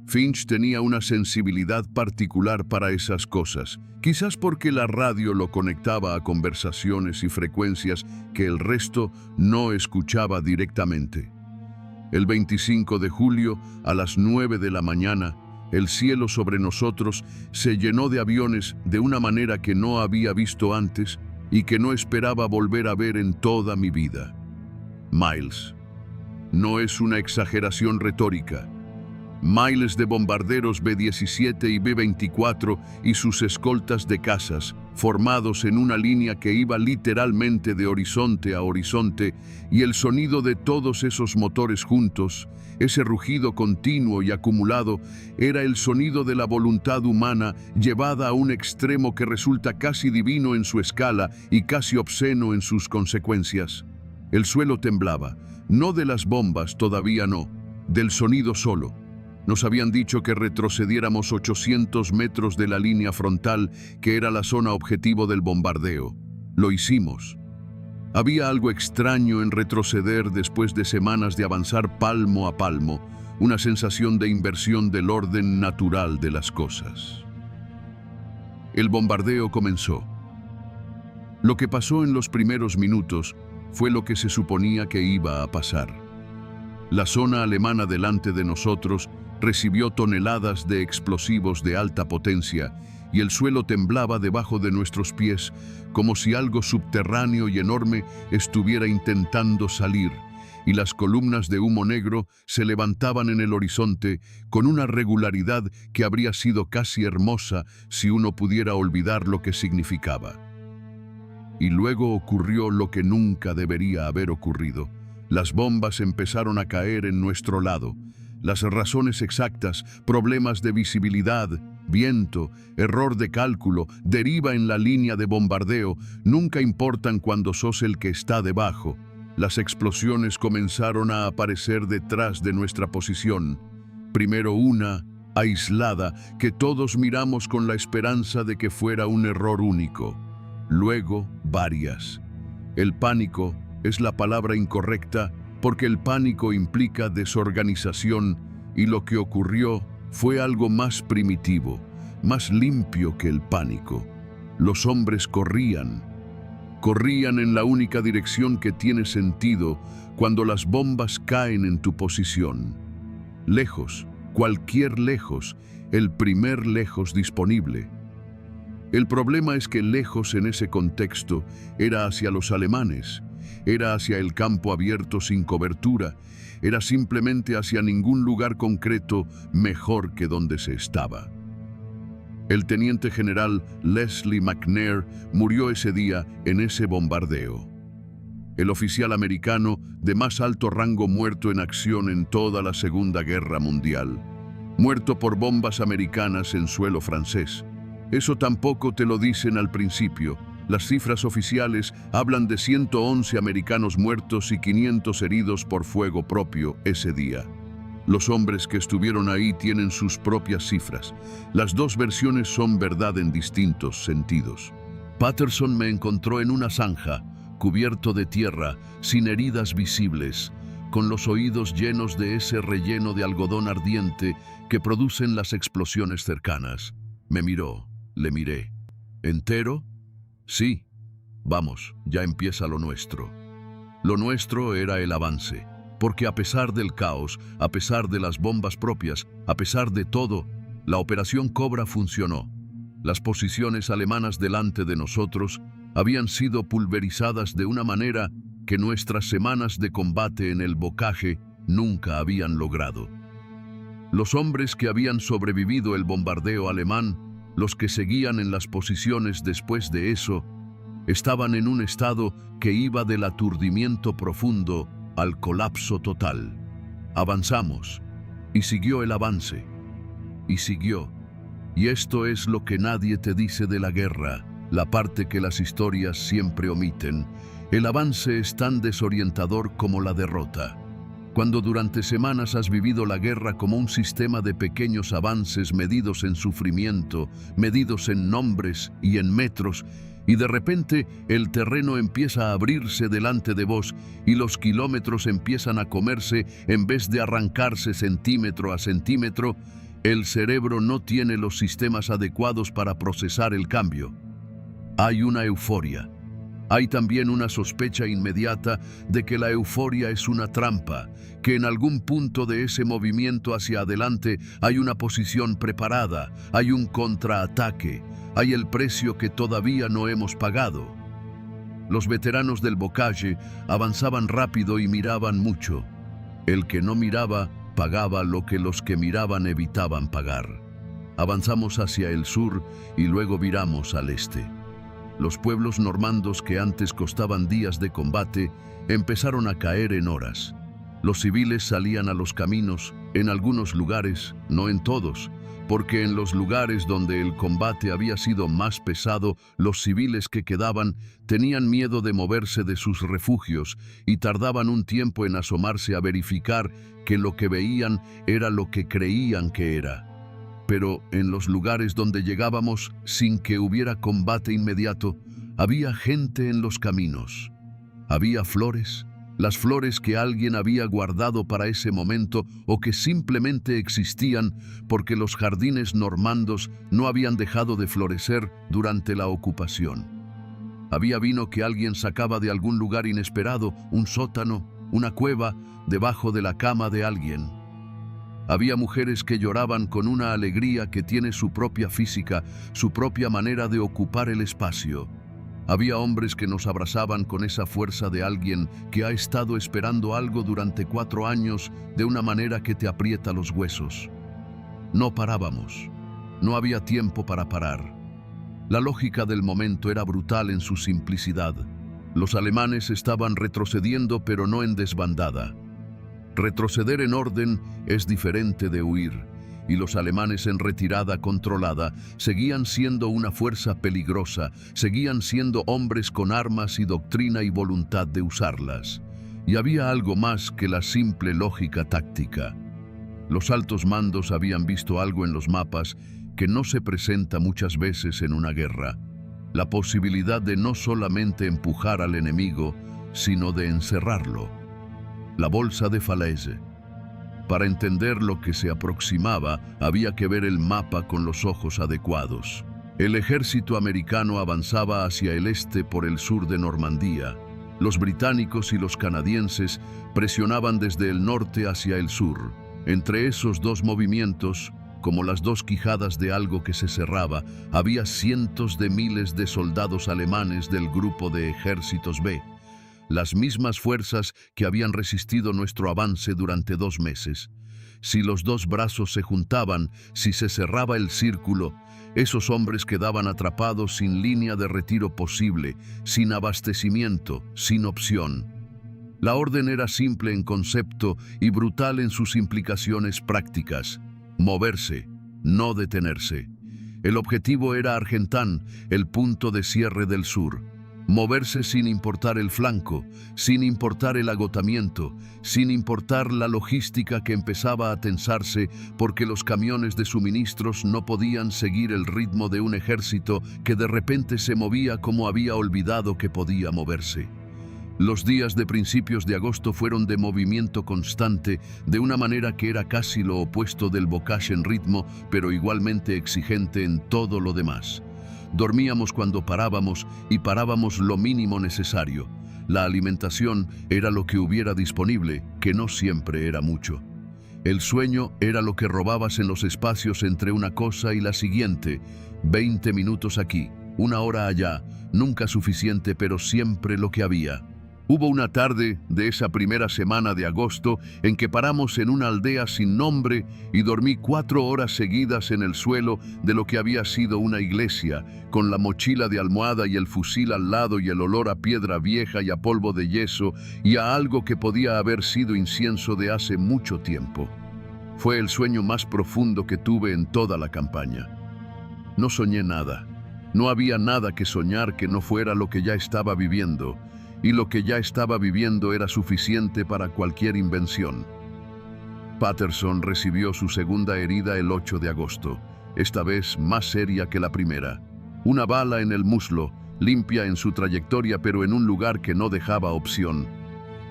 Finch tenía una sensibilidad particular para esas cosas, quizás porque la radio lo conectaba a conversaciones y frecuencias que el resto no escuchaba directamente. El 25 de julio, a las 9 de la mañana, el cielo sobre nosotros se llenó de aviones de una manera que no había visto antes y que no esperaba volver a ver en toda mi vida. Miles. No es una exageración retórica. Miles de bombarderos B-17 y B-24 y sus escoltas de cazas, formados en una línea que iba literalmente de horizonte a horizonte, y el sonido de todos esos motores juntos, ese rugido continuo y acumulado, era el sonido de la voluntad humana llevada a un extremo que resulta casi divino en su escala y casi obsceno en sus consecuencias. El suelo temblaba, no de las bombas, todavía no, del sonido solo. Nos habían dicho que retrocediéramos 800 metros de la línea frontal, que era la zona objetivo del bombardeo. Lo hicimos. Había algo extraño en retroceder después de semanas de avanzar palmo a palmo, una sensación de inversión del orden natural de las cosas. El bombardeo comenzó. Lo que pasó en los primeros minutos fue lo que se suponía que iba a pasar. La zona alemana delante de nosotros recibió toneladas de explosivos de alta potencia y el suelo temblaba debajo de nuestros pies como si algo subterráneo y enorme estuviera intentando salir, y las columnas de humo negro se levantaban en el horizonte con una regularidad que habría sido casi hermosa si uno pudiera olvidar lo que significaba. Y luego ocurrió lo que nunca debería haber ocurrido. Las bombas empezaron a caer en nuestro lado. Las razones exactas, problemas de visibilidad, viento, error de cálculo, deriva en la línea de bombardeo, nunca importan cuando sos el que está debajo. Las explosiones comenzaron a aparecer detrás de nuestra posición. Primero una, aislada, que todos miramos con la esperanza de que fuera un error único. Luego, varias. El pánico es la palabra incorrecta porque el pánico implica desorganización y lo que ocurrió fue algo más primitivo, más limpio que el pánico. Los hombres corrían en la única dirección que tiene sentido cuando las bombas caen en tu posición. Lejos, cualquier lejos, el primer lejos disponible. El problema es que lejos en ese contexto era hacia los alemanes, era hacia el campo abierto sin cobertura, era simplemente hacia ningún lugar concreto mejor que donde se estaba. El teniente general Leslie McNair murió ese día en ese bombardeo. El oficial americano de más alto rango muerto en acción en toda la Segunda Guerra Mundial, muerto por bombas americanas en suelo francés. Eso tampoco te lo dicen al principio. Las cifras oficiales hablan de 111 americanos muertos y 500 heridos por fuego propio ese día. Los hombres que estuvieron ahí tienen sus propias cifras. Las dos versiones son verdad en distintos sentidos. Patterson me encontró en una zanja, cubierto de tierra, sin heridas visibles, con los oídos llenos de ese relleno de algodón ardiente que producen las explosiones cercanas. Me miró, le miré. ¿Entero? Sí. Vamos, ya empieza lo nuestro. Lo nuestro era el avance, porque a pesar del caos, a pesar de las bombas propias, a pesar de todo, la operación Cobra funcionó. Las posiciones alemanas delante de nosotros habían sido pulverizadas de una manera que nuestras semanas de combate en el bocaje nunca habían logrado. Los hombres que habían sobrevivido el bombardeo alemán, los que seguían en las posiciones después de eso, estaban en un estado que iba del aturdimiento profundo al colapso total. Avanzamos, y siguió el avance, y siguió. Y esto es lo que nadie te dice de la guerra, la parte que las historias siempre omiten. El avance es tan desorientador como la derrota. Cuando durante semanas has vivido la guerra como un sistema de pequeños avances medidos en sufrimiento, medidos en nombres y en metros, y de repente el terreno empieza a abrirse delante de vos y los kilómetros empiezan a comerse en vez de arrancarse centímetro a centímetro, el cerebro no tiene los sistemas adecuados para procesar el cambio. Hay una euforia. Hay también una sospecha inmediata de que la euforia es una trampa, que en algún punto de ese movimiento hacia adelante hay una posición preparada, hay un contraataque, hay el precio que todavía no hemos pagado. Los veteranos del Bocage avanzaban rápido y miraban mucho. El que no miraba pagaba lo que los que miraban evitaban pagar. Avanzamos hacia el sur y luego viramos al este. Los pueblos normandos que antes costaban días de combate empezaron a caer en horas. Los civiles salían a los caminos, en algunos lugares, no en todos, porque en los lugares donde el combate había sido más pesado, los civiles que quedaban tenían miedo de moverse de sus refugios y tardaban un tiempo en asomarse a verificar que lo que veían era lo que creían que era. Pero en los lugares donde llegábamos, sin que hubiera combate inmediato, había gente en los caminos. Había flores, las flores que alguien había guardado para ese momento o que simplemente existían porque los jardines normandos no habían dejado de florecer durante la ocupación. Había vino que alguien sacaba de algún lugar inesperado, un sótano, una cueva, debajo de la cama de alguien. Había mujeres que lloraban con una alegría que tiene su propia física, su propia manera de ocupar el espacio. Había hombres que nos abrazaban con esa fuerza de alguien que ha estado esperando algo durante 4 años de una manera que te aprieta los huesos. No parábamos. No había tiempo para parar. La lógica del momento era brutal en su simplicidad. Los alemanes estaban retrocediendo, pero no en desbandada. Retroceder en orden es diferente de huir, y los alemanes en retirada controlada seguían siendo una fuerza peligrosa, seguían siendo hombres con armas y doctrina y voluntad de usarlas. Y había algo más que la simple lógica táctica. Los altos mandos habían visto algo en los mapas que no se presenta muchas veces en una guerra: la posibilidad de no solamente empujar al enemigo, sino de encerrarlo. La bolsa de Falaise. Para entender lo que se aproximaba, había que ver el mapa con los ojos adecuados. El ejército americano avanzaba hacia el este por el sur de Normandía. Los británicos y los canadienses presionaban desde el norte hacia el sur. Entre esos dos movimientos, como las dos quijadas de algo que se cerraba, había cientos de miles de soldados alemanes del grupo de ejércitos B. Las mismas fuerzas que habían resistido nuestro avance durante 2 meses. Si los dos brazos se juntaban, si se cerraba el círculo, esos hombres quedaban atrapados sin línea de retiro posible, sin abastecimiento, sin opción. La orden era simple en concepto y brutal en sus implicaciones prácticas: moverse, no detenerse. El objetivo era Argentan, el punto de cierre del sur. Moverse sin importar el flanco, sin importar el agotamiento, sin importar la logística que empezaba a tensarse porque los camiones de suministros no podían seguir el ritmo de un ejército que de repente se movía como había olvidado que podía moverse. Los días de principios de agosto fueron de movimiento constante, de una manera que era casi lo opuesto del bocage en ritmo, pero igualmente exigente en todo lo demás. Dormíamos cuando parábamos y parábamos lo mínimo necesario. La alimentación era lo que hubiera disponible, que no siempre era mucho. El sueño era lo que robabas en los espacios entre una cosa y la siguiente. 20 minutos aquí, 1 hora allá, nunca suficiente, pero siempre lo que había. Hubo una tarde de esa primera semana de agosto en que paramos en una aldea sin nombre y dormí 4 horas seguidas en el suelo de lo que había sido una iglesia, con la mochila de almohada y el fusil al lado y el olor a piedra vieja y a polvo de yeso y a algo que podía haber sido incienso de hace mucho tiempo. Fue el sueño más profundo que tuve en toda la campaña. No soñé nada. No había nada que soñar que no fuera lo que ya estaba viviendo. Y lo que ya estaba viviendo era suficiente para cualquier invención. Patterson recibió su segunda herida el 8 de agosto, esta vez más seria que la primera. Una bala en el muslo, limpia en su trayectoria pero en un lugar que no dejaba opción.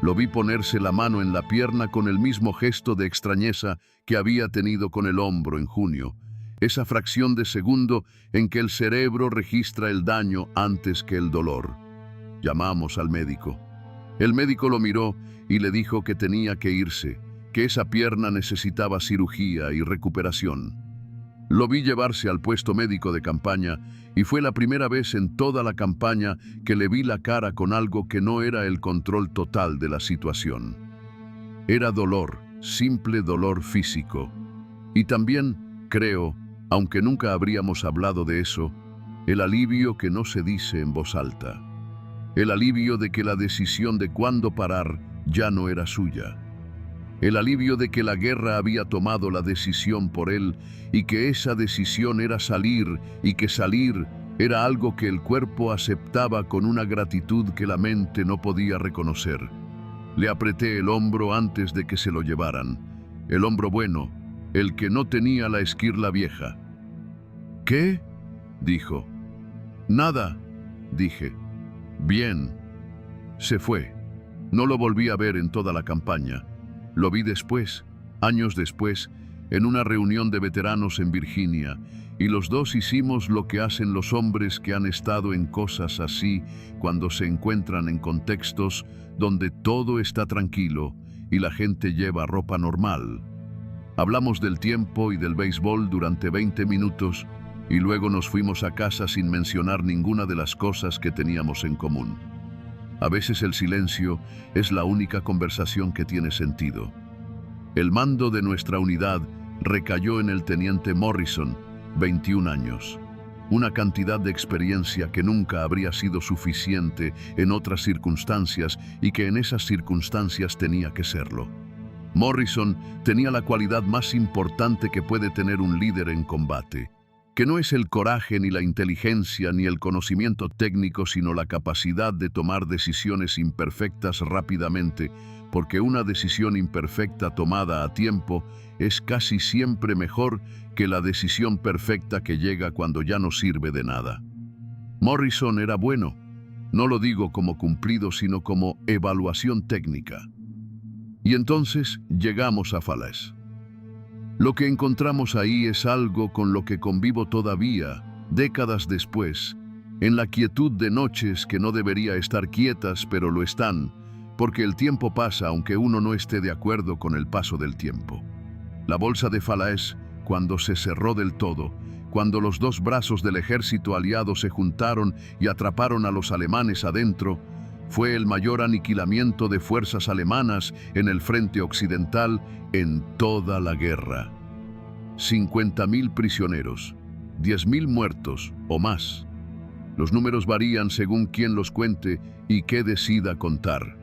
Lo vi ponerse la mano en la pierna con el mismo gesto de extrañeza que había tenido con el hombro en junio. Esa fracción de segundo en que el cerebro registra el daño antes que el dolor. Llamamos al médico. El médico lo miró y le dijo que tenía que irse, que esa pierna necesitaba cirugía y recuperación. Lo vi llevarse al puesto médico de campaña y fue la primera vez en toda la campaña que le vi la cara con algo que no era el control total de la situación. Era dolor, simple dolor físico. Y también, creo, aunque nunca habríamos hablado de eso, el alivio que no se dice en voz alta. El alivio de que la decisión de cuándo parar ya no era suya. El alivio de que la guerra había tomado la decisión por él y que esa decisión era salir y que salir era algo que el cuerpo aceptaba con una gratitud que la mente no podía reconocer. Le apreté el hombro antes de que se lo llevaran. El hombro bueno, el que no tenía la esquirla vieja. ¿Qué? Dijo. Nada, dije. Bien. Se fue. No lo volví a ver en toda la campaña. Lo vi después, años después, en una reunión de veteranos en Virginia, y los dos hicimos lo que hacen los hombres que han estado en cosas así cuando se encuentran en contextos donde todo está tranquilo y la gente lleva ropa normal. Hablamos del tiempo y del béisbol durante 20 minutos y luego nos fuimos a casa sin mencionar ninguna de las cosas que teníamos en común. A veces el silencio es la única conversación que tiene sentido. El mando de nuestra unidad recayó en el teniente Morrison, 21 años. Una cantidad de experiencia que nunca habría sido suficiente en otras circunstancias y que en esas circunstancias tenía que serlo. Morrison tenía la cualidad más importante que puede tener un líder en combate, que no es el coraje ni la inteligencia ni el conocimiento técnico, sino la capacidad de tomar decisiones imperfectas rápidamente, porque una decisión imperfecta tomada a tiempo es casi siempre mejor que la decisión perfecta que llega cuando ya no sirve de nada. Morrison era bueno, no lo digo como cumplido, sino como evaluación técnica. Y entonces llegamos a Falaise. Lo que encontramos ahí es algo con lo que convivo todavía, décadas después, en la quietud de noches que no debería estar quietas, pero lo están, porque el tiempo pasa aunque uno no esté de acuerdo con el paso del tiempo. La bolsa de Falaise, cuando se cerró del todo, cuando los dos brazos del ejército aliado se juntaron y atraparon a los alemanes adentro, fue el mayor aniquilamiento de fuerzas alemanas en el frente occidental en toda la guerra. 50.000 prisioneros, 10.000 muertos o más. Los números varían según quién los cuente y qué decida contar.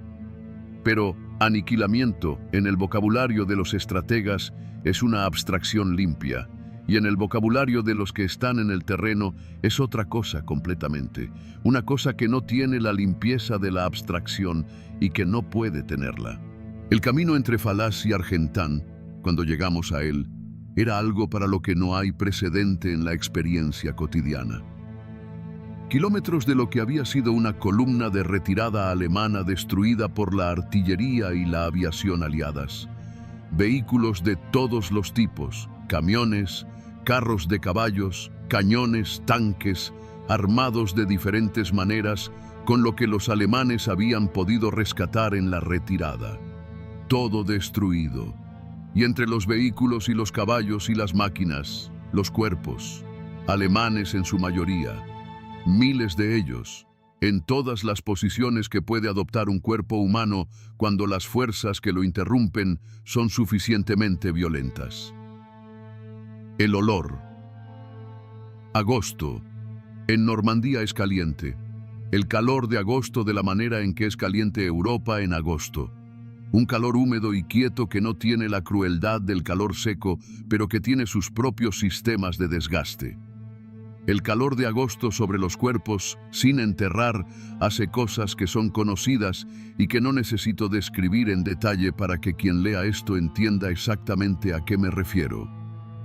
Pero aniquilamiento, en el vocabulario de los estrategas, es una abstracción limpia, y en el vocabulario de los que están en el terreno es otra cosa completamente, una cosa que no tiene la limpieza de la abstracción y que no puede tenerla. El camino entre Falaise y Argentan, cuando llegamos a él, era algo para lo que no hay precedente en la experiencia cotidiana. Kilómetros de lo que había sido una columna de retirada alemana destruida por la artillería y la aviación aliadas. Vehículos de todos los tipos, camiones, carros de caballos, cañones, tanques, armados de diferentes maneras, con lo que los alemanes habían podido rescatar en la retirada. Todo destruido. Y entre los vehículos y los caballos y las máquinas, los cuerpos, alemanes en su mayoría, miles de ellos, en todas las posiciones que puede adoptar un cuerpo humano cuando las fuerzas que lo interrumpen son suficientemente violentas. El olor. Agosto. En Normandía es caliente. El calor de agosto, de la manera en que es caliente Europa en agosto. Un calor húmedo y quieto que no tiene la crueldad del calor seco, pero que tiene sus propios sistemas de desgaste. El calor de agosto sobre los cuerpos, sin enterrar, hace cosas que son conocidas y que no necesito describir en detalle para que quien lea esto entienda exactamente a qué me refiero.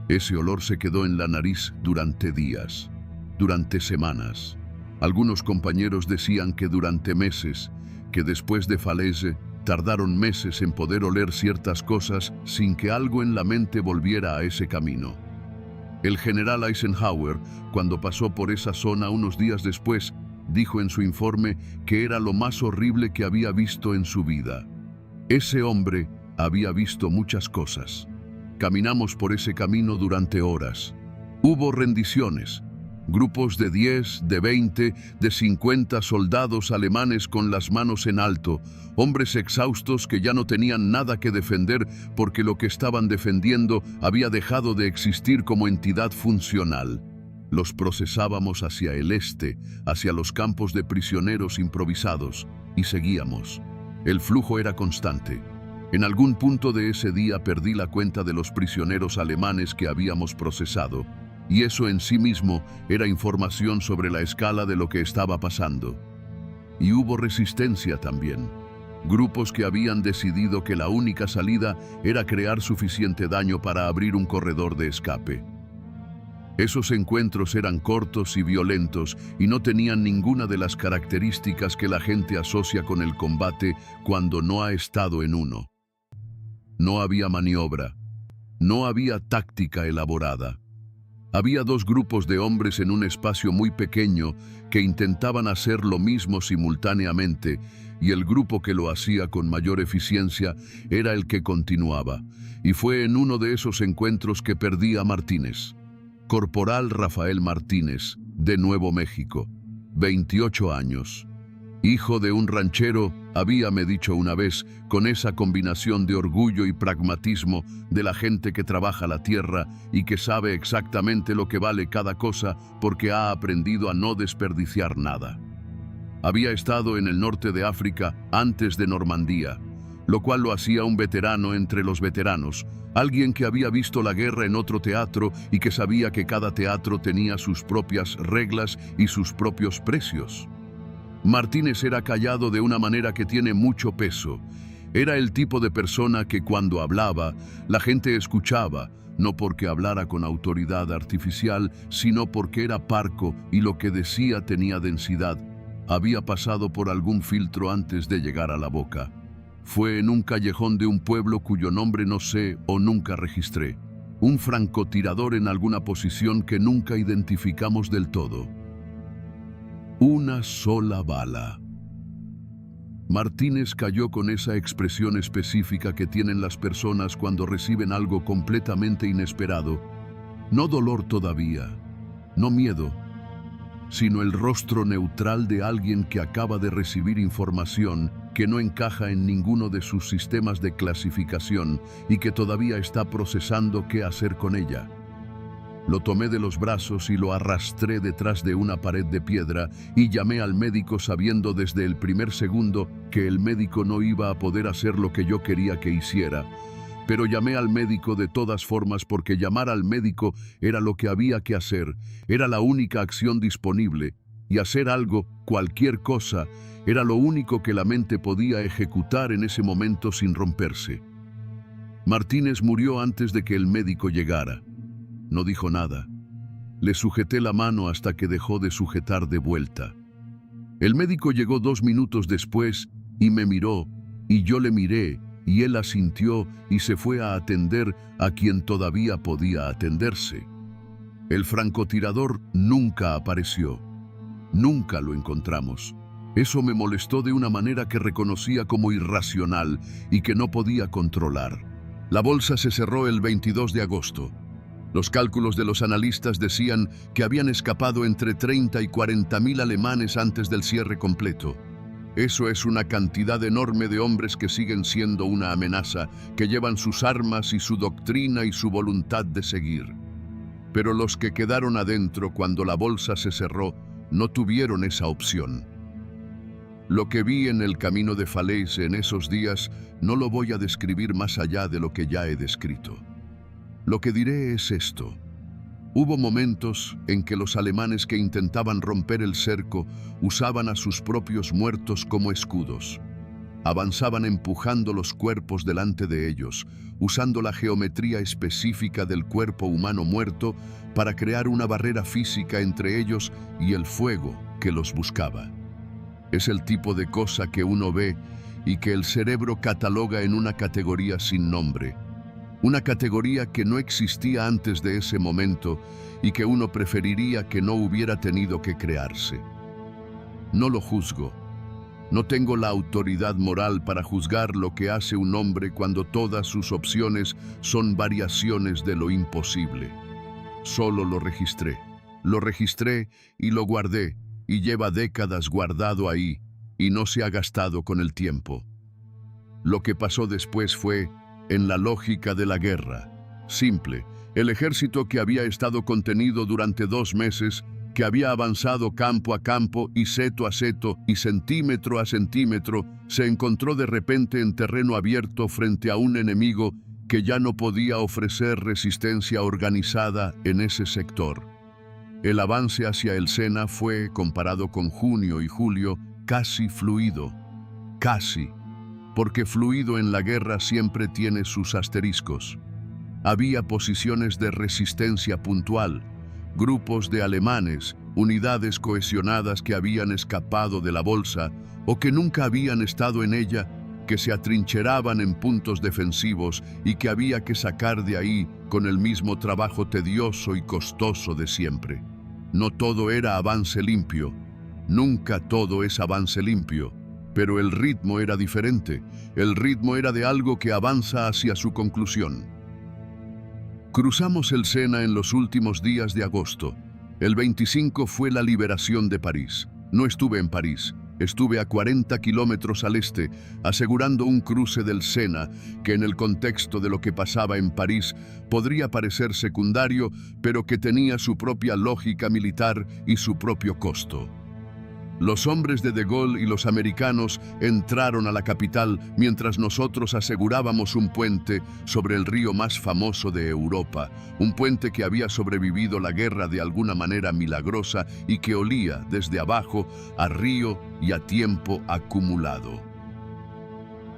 Ese olor se quedó en la nariz durante días, durante semanas. Algunos compañeros decían que durante meses, que después de Falaise tardaron meses en poder oler ciertas cosas sin que algo en la mente volviera a ese camino. El general Eisenhower, cuando pasó por esa zona unos días después, dijo en su informe que era lo más horrible que había visto en su vida. Ese hombre había visto muchas cosas. Caminamos por ese camino durante horas. Hubo rendiciones. Grupos de 10, de 20, de 50 soldados alemanes con las manos en alto, hombres exhaustos que ya no tenían nada que defender porque lo que estaban defendiendo había dejado de existir como entidad funcional. Los procesábamos hacia el este, hacia los campos de prisioneros improvisados, y seguíamos. El flujo era constante. En algún punto de ese día perdí la cuenta de los prisioneros alemanes que habíamos procesado, y eso en sí mismo era información sobre la escala de lo que estaba pasando. Y hubo resistencia también. Grupos que habían decidido que la única salida era crear suficiente daño para abrir un corredor de escape. Esos encuentros eran cortos y violentos y no tenían ninguna de las características que la gente asocia con el combate cuando no ha estado en uno. No había maniobra, no había táctica elaborada. Había dos grupos de hombres en un espacio muy pequeño que intentaban hacer lo mismo simultáneamente, y el grupo que lo hacía con mayor eficiencia era el que continuaba. Y fue en uno de esos encuentros que perdí a Martínez. Corporal Rafael Martínez, de Nuevo México, 28 años. Hijo de un ranchero, habíame dicho una vez, con esa combinación de orgullo y pragmatismo de la gente que trabaja la tierra y que sabe exactamente lo que vale cada cosa porque ha aprendido a no desperdiciar nada. Había estado en el norte de África antes de Normandía, lo cual lo hacía un veterano entre los veteranos, alguien que había visto la guerra en otro teatro y que sabía que cada teatro tenía sus propias reglas y sus propios precios. Martínez era callado de una manera que tiene mucho peso. Era el tipo de persona que cuando hablaba, la gente escuchaba, no porque hablara con autoridad artificial, sino porque era parco y lo que decía tenía densidad. Había pasado por algún filtro antes de llegar a la boca. Fue en un callejón de un pueblo cuyo nombre no sé o nunca registré. Un francotirador en alguna posición que nunca identificamos del todo. Una sola bala. Martínez cayó con esa expresión específica que tienen las personas cuando reciben algo completamente inesperado. No dolor todavía, no miedo, sino el rostro neutral de alguien que acaba de recibir información que no encaja en ninguno de sus sistemas de clasificación y que todavía está procesando qué hacer con ella. Lo tomé de los brazos y lo arrastré detrás de una pared de piedra y llamé al médico sabiendo desde el primer segundo que el médico no iba a poder hacer lo que yo quería que hiciera. Pero llamé al médico de todas formas porque llamar al médico era lo que había que hacer, era la única acción disponible, y hacer algo, cualquier cosa, era lo único que la mente podía ejecutar en ese momento sin romperse. Martínez murió antes de que el médico llegara. No dijo nada. Le sujeté la mano hasta que dejó de sujetar de vuelta. El médico llegó 2 minutos después y me miró, y yo le miré, y él asintió y se fue a atender a quien todavía podía atenderse. El francotirador nunca apareció. Nunca lo encontramos. Eso me molestó de una manera que reconocía como irracional y que no podía controlar. La bolsa se cerró el 22 de agosto. Los cálculos de los analistas decían que habían escapado entre 30 y 40.000 alemanes antes del cierre completo. Eso es una cantidad enorme de hombres que siguen siendo una amenaza, que llevan sus armas y su doctrina y su voluntad de seguir. Pero los que quedaron adentro cuando la bolsa se cerró no tuvieron esa opción. Lo que vi en el camino de Falaise en esos días no lo voy a describir más allá de lo que ya he descrito. Lo que diré es esto. Hubo momentos en que los alemanes que intentaban romper el cerco usaban a sus propios muertos como escudos. Avanzaban empujando los cuerpos delante de ellos, usando la geometría específica del cuerpo humano muerto para crear una barrera física entre ellos y el fuego que los buscaba. Es el tipo de cosa que uno ve y que el cerebro cataloga en una categoría sin nombre. Una categoría que no existía antes de ese momento y que uno preferiría que no hubiera tenido que crearse. No lo juzgo. No tengo la autoridad moral para juzgar lo que hace un hombre cuando todas sus opciones son variaciones de lo imposible. Solo lo registré. Lo registré y lo guardé, y lleva décadas guardado ahí, y no se ha gastado con el tiempo. Lo que pasó después fue en la lógica de la guerra. Simple, el ejército que había estado contenido durante 2 meses, que había avanzado campo a campo y seto a seto y centímetro a centímetro, se encontró de repente en terreno abierto frente a un enemigo que ya no podía ofrecer resistencia organizada en ese sector. El avance hacia el Sena fue, comparado con junio y julio, casi fluido. Casi. Porque fluido en la guerra siempre tiene sus asteriscos. Había posiciones de resistencia puntual, grupos de alemanes, unidades cohesionadas que habían escapado de la bolsa o que nunca habían estado en ella, que se atrincheraban en puntos defensivos y que había que sacar de ahí con el mismo trabajo tedioso y costoso de siempre. No todo era avance limpio, nunca todo es avance limpio, pero el ritmo era diferente, el ritmo era de algo que avanza hacia su conclusión. Cruzamos el Sena en los últimos días de agosto. El 25 fue la liberación de París. No estuve en París. Estuve a 40 kilómetros al este, asegurando un cruce del Sena, que en el contexto de lo que pasaba en París podría parecer secundario, pero que tenía su propia lógica militar y su propio costo. Los hombres de Gaulle y los americanos entraron a la capital mientras nosotros asegurábamos un puente sobre el río más famoso de Europa, un puente que había sobrevivido la guerra de alguna manera milagrosa y que olía desde abajo a río y a tiempo acumulado.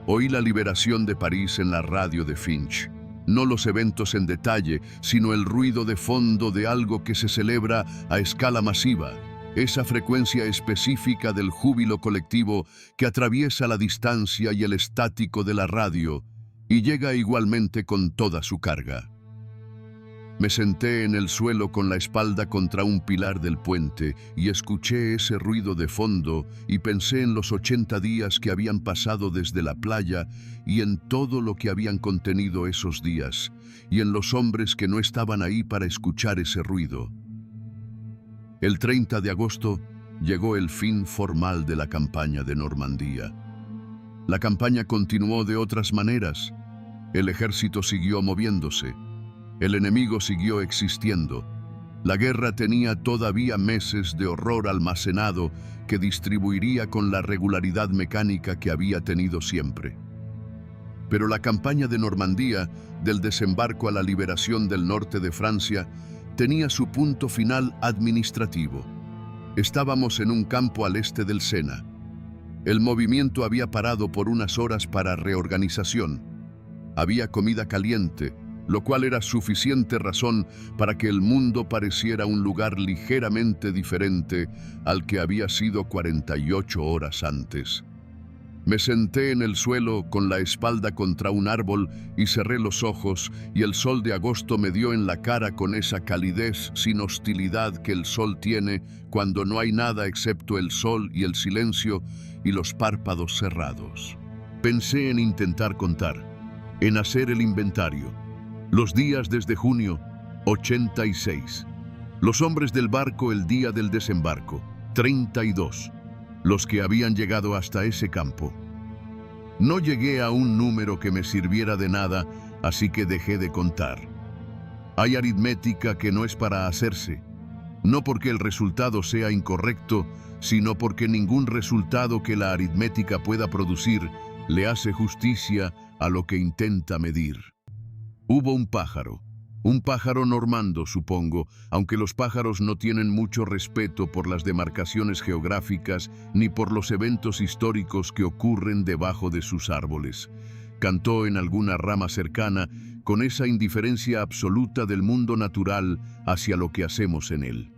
Oí la liberación de París en la radio de Finch. No los eventos en detalle, sino el ruido de fondo de algo que se celebra a escala masiva. Esa frecuencia específica del júbilo colectivo que atraviesa la distancia y el estático de la radio y llega igualmente con toda su carga. Me senté en el suelo con la espalda contra un pilar del puente y escuché ese ruido de fondo y pensé en los 80 días que habían pasado desde la playa y en todo lo que habían contenido esos días y en los hombres que no estaban ahí para escuchar ese ruido. El 30 de agosto llegó el fin formal de la campaña de Normandía. La campaña continuó de otras maneras. El ejército siguió moviéndose. El enemigo siguió existiendo. La guerra tenía todavía meses de horror almacenado que distribuiría con la regularidad mecánica que había tenido siempre. Pero la campaña de Normandía, del desembarco a la liberación del norte de Francia, tenía su punto final administrativo. Estábamos en un campo al este del Sena. El movimiento había parado por unas horas para reorganización. Había comida caliente, lo cual era suficiente razón para que el mundo pareciera un lugar ligeramente diferente al que había sido 48 horas antes. Me senté en el suelo con la espalda contra un árbol y cerré los ojos, y el sol de agosto me dio en la cara con esa calidez sin hostilidad que el sol tiene cuando no hay nada excepto el sol y el silencio y los párpados cerrados. Pensé en intentar contar, en hacer el inventario. Los días desde junio, 86. Los hombres del barco el día del desembarco, 32. Los que habían llegado hasta ese campo. No llegué a un número que me sirviera de nada, así que dejé de contar. Hay aritmética que no es para hacerse, no porque el resultado sea incorrecto, sino porque ningún resultado que la aritmética pueda producir le hace justicia a lo que intenta medir. Hubo un pájaro normando, supongo, aunque los pájaros no tienen mucho respeto por las demarcaciones geográficas ni por los eventos históricos que ocurren debajo de sus árboles. Cantó en alguna rama cercana con esa indiferencia absoluta del mundo natural hacia lo que hacemos en él.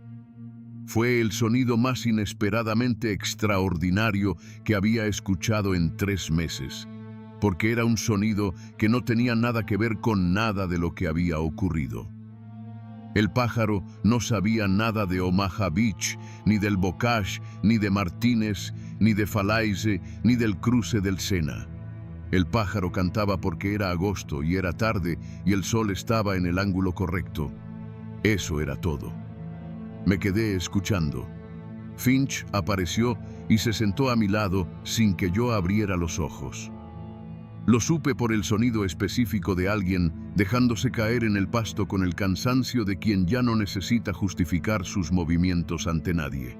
Fue el sonido más inesperadamente extraordinario que había escuchado en 3 meses. Porque era un sonido que no tenía nada que ver con nada de lo que había ocurrido. El pájaro no sabía nada de Omaha Beach, ni del Bocage, ni de Martínez, ni de Falaise, ni del cruce del Sena. El pájaro cantaba porque era agosto y era tarde y el sol estaba en el ángulo correcto. Eso era todo. Me quedé escuchando. Finch apareció y se sentó a mi lado sin que yo abriera los ojos. Lo supe por el sonido específico de alguien dejándose caer en el pasto con el cansancio de quien ya no necesita justificar sus movimientos ante nadie.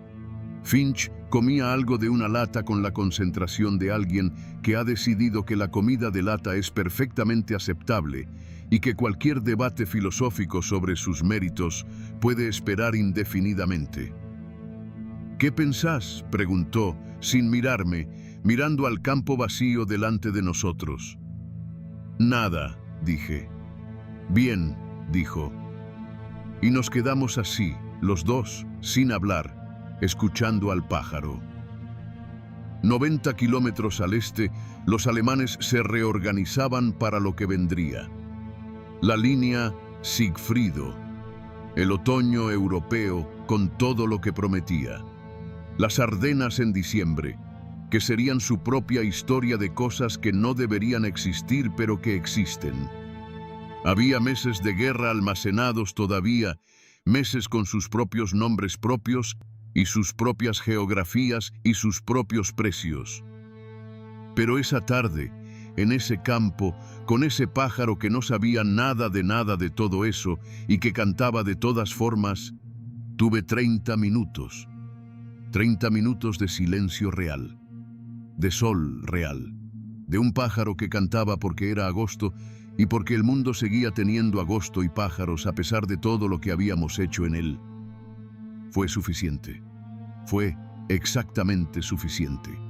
Finch comía algo de una lata con la concentración de alguien que ha decidido que la comida de lata es perfectamente aceptable y que cualquier debate filosófico sobre sus méritos puede esperar indefinidamente. ¿Qué pensás?, preguntó, sin mirarme, mirando al campo vacío delante de nosotros. Nada, dije. Bien, dijo. Y nos quedamos así, los dos, sin hablar, escuchando al pájaro. 90 kilómetros al este, los alemanes se reorganizaban para lo que vendría. La línea Sigfrido, el otoño europeo con todo lo que prometía. Las Ardenas en diciembre, que serían su propia historia de cosas que no deberían existir pero que existen. Había meses de guerra almacenados todavía, meses con sus propios nombres propios y sus propias geografías y sus propios precios. Pero esa tarde, en ese campo, con ese pájaro que no sabía nada de todo eso y que cantaba de todas formas, tuve 30 minutos. 30 minutos de silencio real, de sol real, de un pájaro que cantaba porque era agosto y porque el mundo seguía teniendo agosto y pájaros a pesar de todo lo que habíamos hecho en él. Fue suficiente. Fue exactamente suficiente.